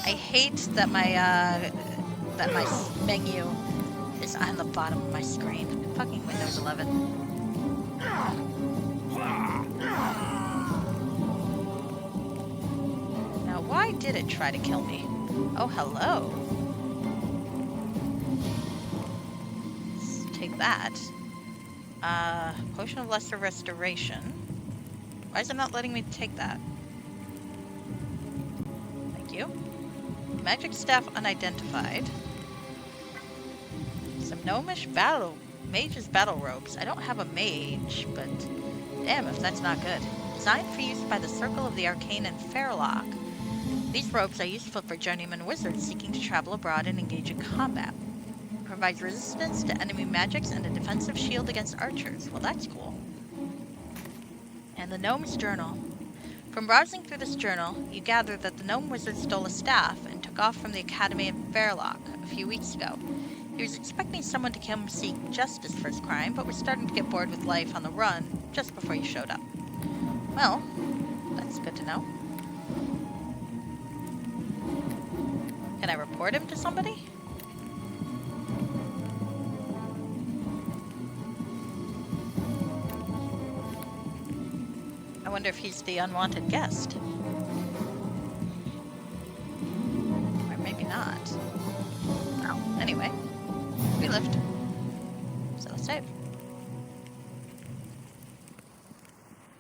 I hate that my menu is on the bottom of my screen. Fucking Windows 11. Now, why did it try to kill me? Oh, hello. Let's take that. Potion of Lesser Restoration. Why is it not letting me take that? Thank you. Magic Staff unidentified. Some gnomish mage's battle robes. I don't have a mage, but damn if that's not good. Designed for use by the Circle of the Arcane in Fairlock. These robes are useful for journeyman wizards seeking to travel abroad and engage in combat. Provides resistance to enemy magics and a defensive shield against archers. Well, that's cool. And the Gnome's Journal. From browsing through this journal, you gather that the Gnome Wizard stole a staff and took off from the academy in Fairlock a few weeks ago. He was expecting someone to come seek justice for his crime, but was starting to get bored with life on the run just before you showed up. Well, that's good to know. Can I report him to somebody? wonder if he's the unwanted guest. Or maybe not. Oh, anyway. We lived. So save.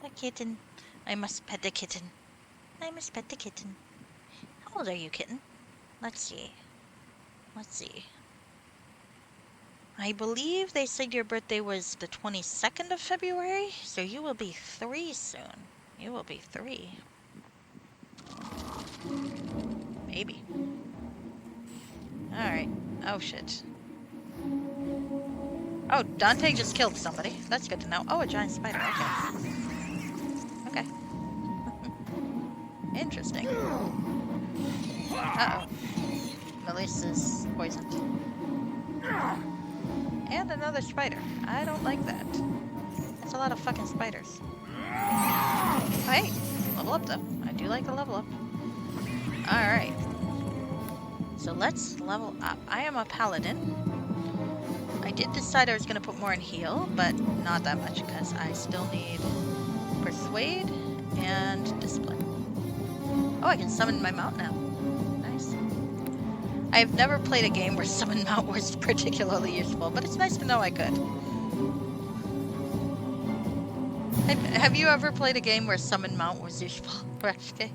A kitten. I must pet the kitten. I must pet the kitten. How old are you, kitten? Let's see. Let's see. I believe they said your birthday was the 22nd of February, so you will be 3 soon. You will be 3. Maybe. Alright. Oh, shit. Oh, Dante just killed somebody. That's good to know. Oh, a giant spider. Okay. Okay. Interesting. Uh-oh. Melisse is poisoned. And another spider. I don't like that. That's a lot of fucking spiders. Oh, hey, level up though. I do like the level up. Alright. So let's level up. I am a paladin. I did decide I was going to put more in heal, but not that much because I still need persuade and discipline. Oh, I can summon my mount now. Nice. I've never played a game where summon mount was particularly useful, but it's nice to know I could. Have you ever played a game where summon mount was useful? Okay.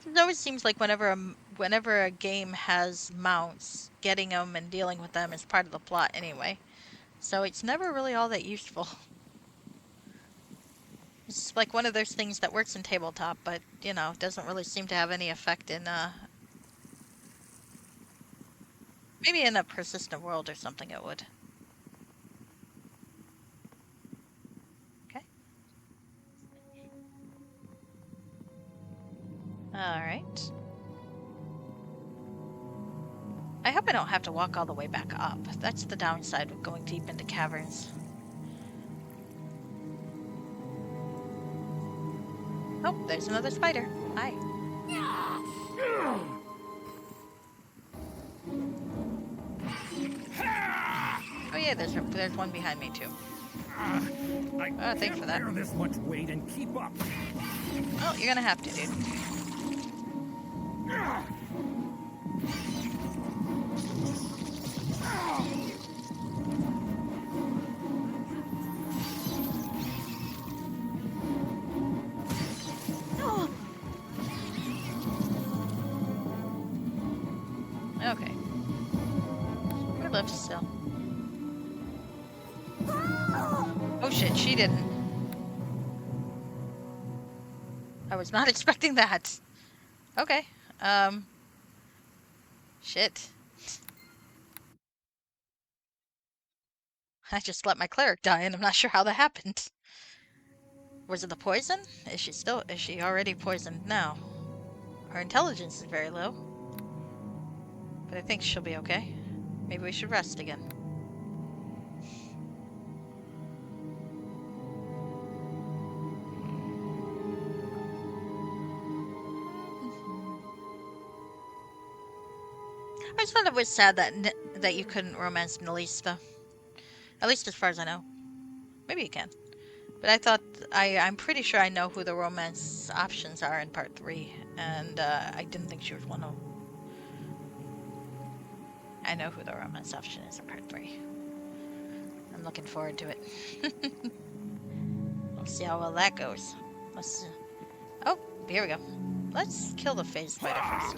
It always seems like whenever a game has mounts, getting them and dealing with them is part of the plot anyway. So it's never really all that useful. It's like one of those things that works in tabletop, but, you know, doesn't really seem to have any effect in, maybe in a persistent world or something it would. Okay. Alright. I hope I don't have to walk all the way back up. That's the downside with going deep into caverns. Oh, there's another spider. Hi. Oh yeah, there's one behind me too. I thanks for that. bear this much weight and keep up. Oh, you're gonna have to, dude. Okay. We're left still. Oh shit, she didn't. I was not expecting that. Okay. Shit. I just let my cleric die and I'm not sure how that happened. Was it the poison? Is she already poisoned now? Her intelligence is very low. But I think she'll be okay. Maybe we should rest again. I just thought it was sad that you couldn't romance Melisse, though. At least as far as I know. Maybe you can. But I thought I'm pretty sure I know who the romance options are in part 3, and I didn't think she was one of them. I know who the romance option is in part 3. I'm looking forward to it. We'll see how well that goes. Let's. Oh, here we go. Let's kill the phase spider first.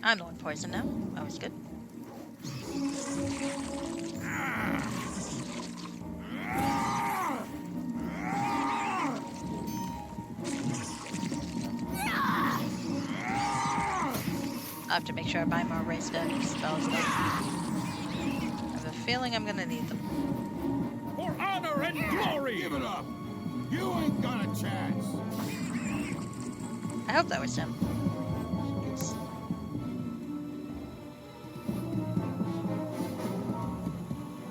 I'm the one poisoned now. That was good. I'll have to make sure I buy more raised spells though. I have a feeling I'm gonna need them. For honor and glory! Give it up! You ain't got a chance! I hope that was him.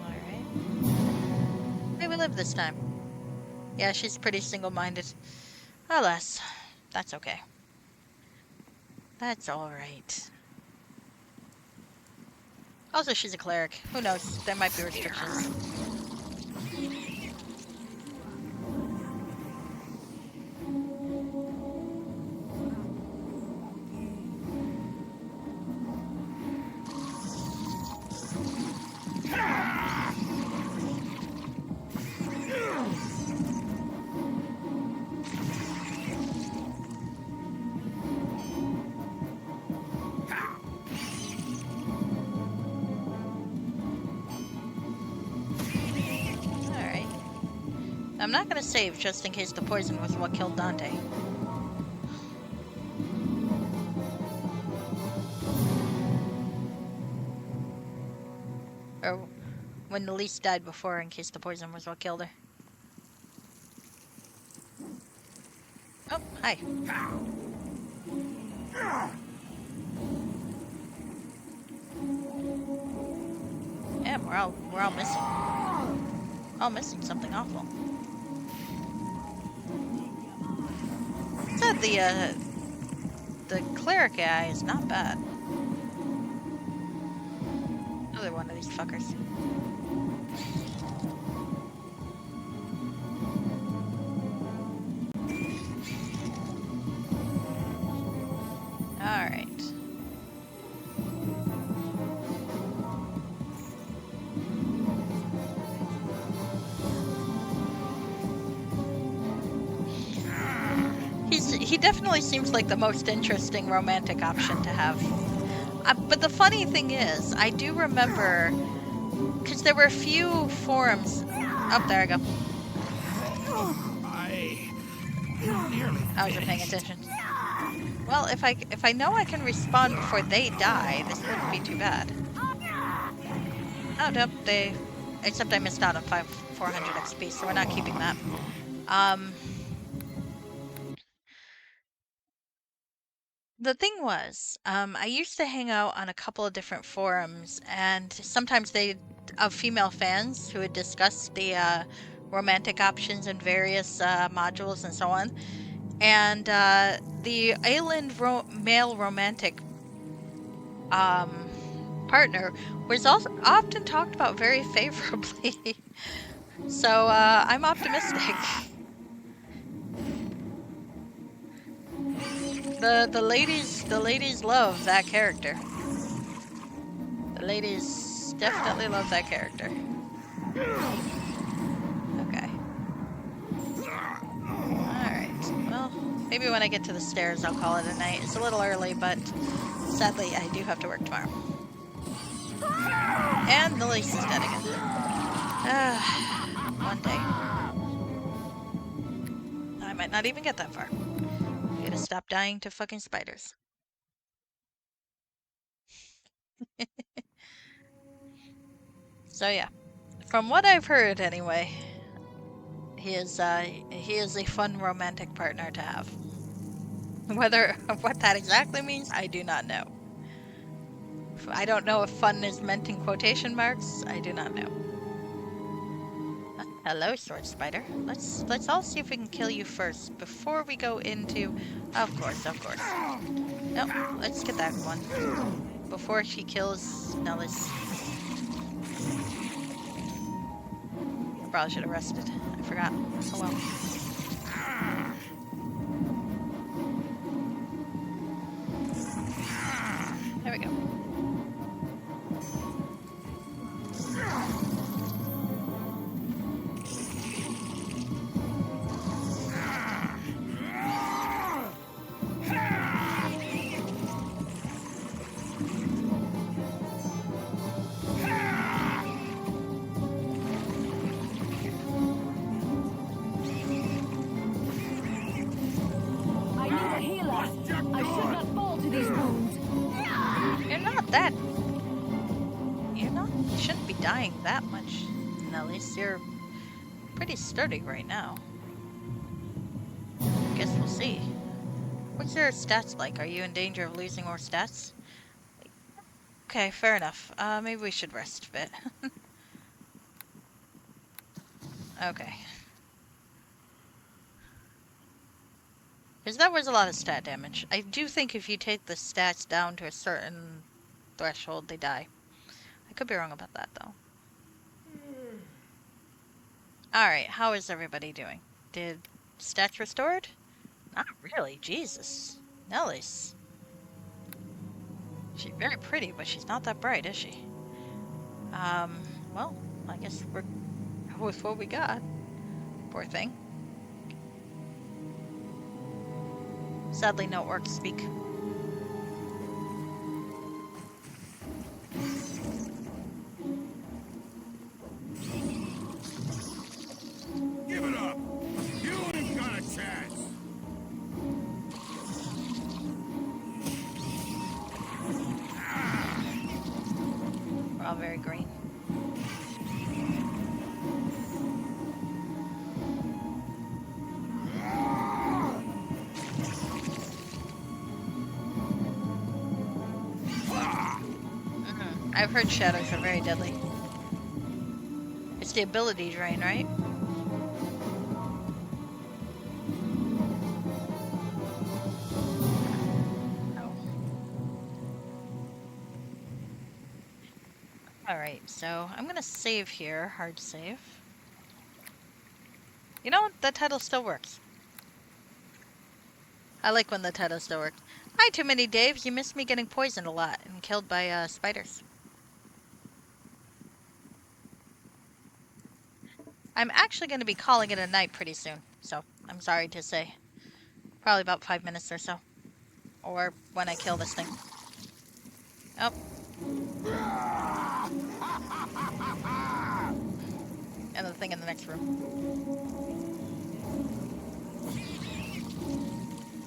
Alright. Maybe we live this time. Yeah, she's pretty single-minded. Alas, that's okay. That's alright. Also, she's a cleric. Who knows? There might be restrictions. I'm not gonna save just in case the poison was what killed Dante. Or when Elise died before in case the poison was what killed her. Oh, hi. Yeah, we're all missing. All missing something awful. Said the cleric AI is not bad. Another one of these fuckers. Alright. He definitely seems like the most interesting romantic option to have. But the funny thing is, I do remember, because there were a few forums. Oh, there I go. I wasn't paying attention. Well, if I know I can respawn before they die, this wouldn't be too bad. Oh, nope, except I missed out on 400 XP, so we're not keeping that. The thing was, I used to hang out on a couple of different forums, and sometimes of female fans who would discuss the romantic options in various modules and so on. And the Aielund male romantic partner was also often talked about very favorably. So I'm optimistic. The ladies love that character. The ladies definitely love that character. Okay. Alright. Well, maybe when I get to the stairs I'll call it a night. It's a little early, but sadly I do have to work tomorrow. And the lace is dead again. One day. I might not even get that far. I gotta stop dying to fucking spiders. So yeah. From what I've heard anyway, he is a fun romantic partner to have. What that exactly means, I do not know. I don't know if fun is meant in quotation marks. I do not know. Hello, sword spider. Let's all see if we can kill you first before we go into. Of course. Nope. Let's get that one before she kills Nellis. Probably should have rested. I forgot. Oh well. There we go. I need a healer. I should not fall to these wounds. You shouldn't be dying that much, Nellis. You're pretty sturdy right now. Guess we'll see. What's your stats like? Are you in danger of losing more stats? Okay, fair enough. Maybe we should rest a bit. Okay. Because that was a lot of stat damage. I do think if you take the stats down to a certain threshold, they die. I could be wrong about that, though. Alright, how is everybody doing? Did stats restored? Not really, Jesus. Nellis. She's very pretty, but she's not that bright, is she? Well, I guess we're with what we got. Poor thing. Sadly, no orcs speak. Give it up! very green. I've heard shadows are very deadly. It's the ability drain, right? Oh. Alright, so I'm gonna save here. Hard save. You know what? The title still works. I like when the title still works. Hi, Too Many Daves. You missed me getting poisoned a lot and killed by spiders. I'm actually going to be calling it a night pretty soon, so I'm sorry to say. Probably about 5 minutes or so. Or when I kill this thing. Oh. And the thing in the next room.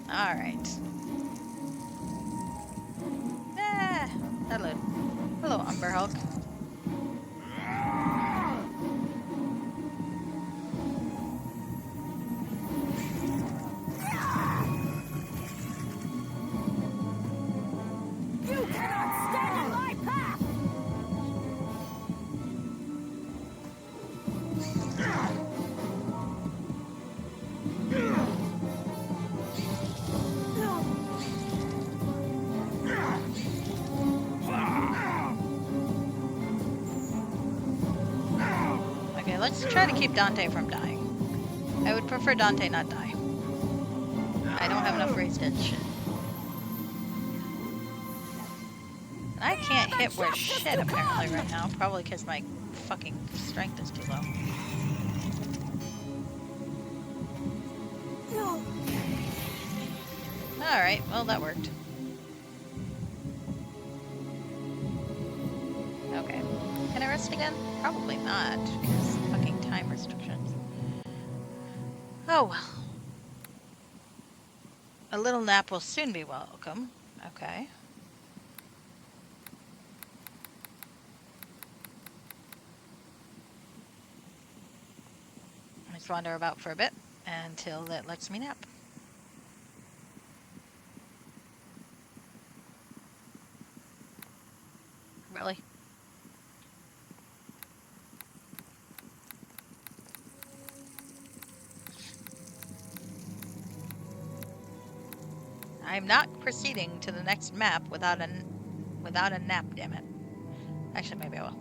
Alright. Ah, hello. Hello, Umber Hulk. You cannot stand in my path! Okay, let's try to keep Dante from dying. I would prefer Dante not die. I don't have enough raised edge. And I can't hit worth shit apparently right now. Probably because my fucking strength is too low. Alright, well that worked. Okay. Can I rest again? Probably not, because fucking time restrictions. Oh well. A little nap will soon be welcome. Okay. Let's wander about for a bit until it lets me nap. Really? I'm not proceeding to the next map without a nap, damn it. Actually, maybe I will.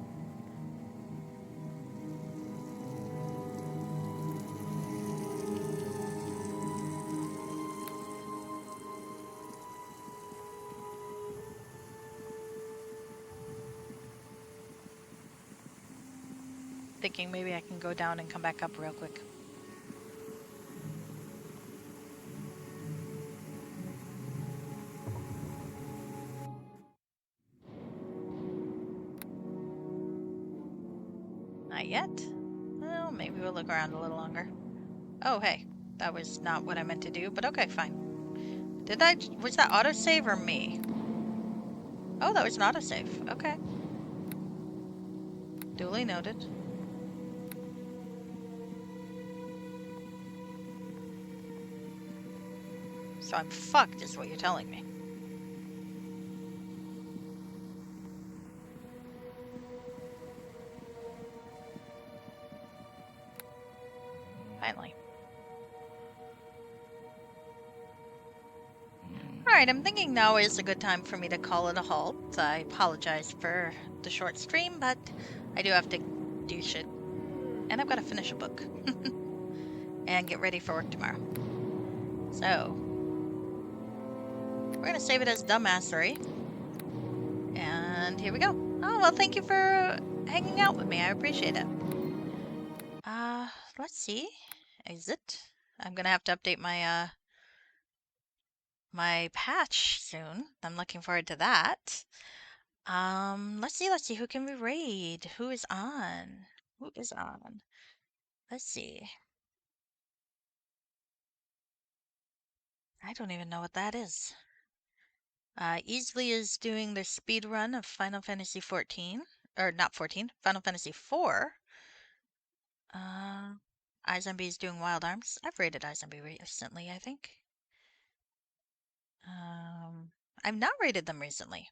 Thinking maybe I can go down and come back up real quick. Not yet. Well, maybe we'll look around a little longer. Oh, hey. That was not what I meant to do, but okay, fine. Was that autosave or me? Oh, that was an autosave. Okay. Duly noted. So I'm fucked is what you're telling me. Finally. Alright, I'm thinking now is a good time for me to call it a halt. I apologize for the short stream, but I do have to do shit. And I've got to finish a book. And get ready for work tomorrow. So, we're going to save it as dumbassery. And here we go. Oh, well, thank you for hanging out with me. I appreciate it. Let's see. Exit. I'm going to have to update my, my patch soon. I'm looking forward to that. Let's see. Who can we raid? Who is on? Who is on? Let's see. I don't even know what that is. Easily is doing their speed run of Final Fantasy XIV. or not 14, Final Fantasy 4. Uh, iZombie's doing Wild Arms. I've rated iZombie recently, I think. Um, I've not rated them recently.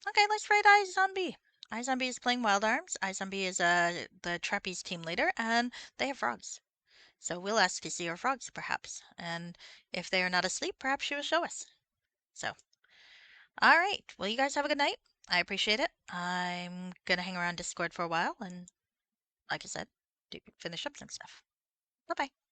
Okay, let's rate iZombie. iZombie is playing Wild Arms. iZombie is the trapeze team leader, and they have frogs. So we'll ask to see her frogs, perhaps. And if they are not asleep, perhaps she will show us. So, all right. Well, you guys have a good night. I appreciate it. I'm gonna hang around Discord for a while and, like I said, finish up some stuff. Bye bye.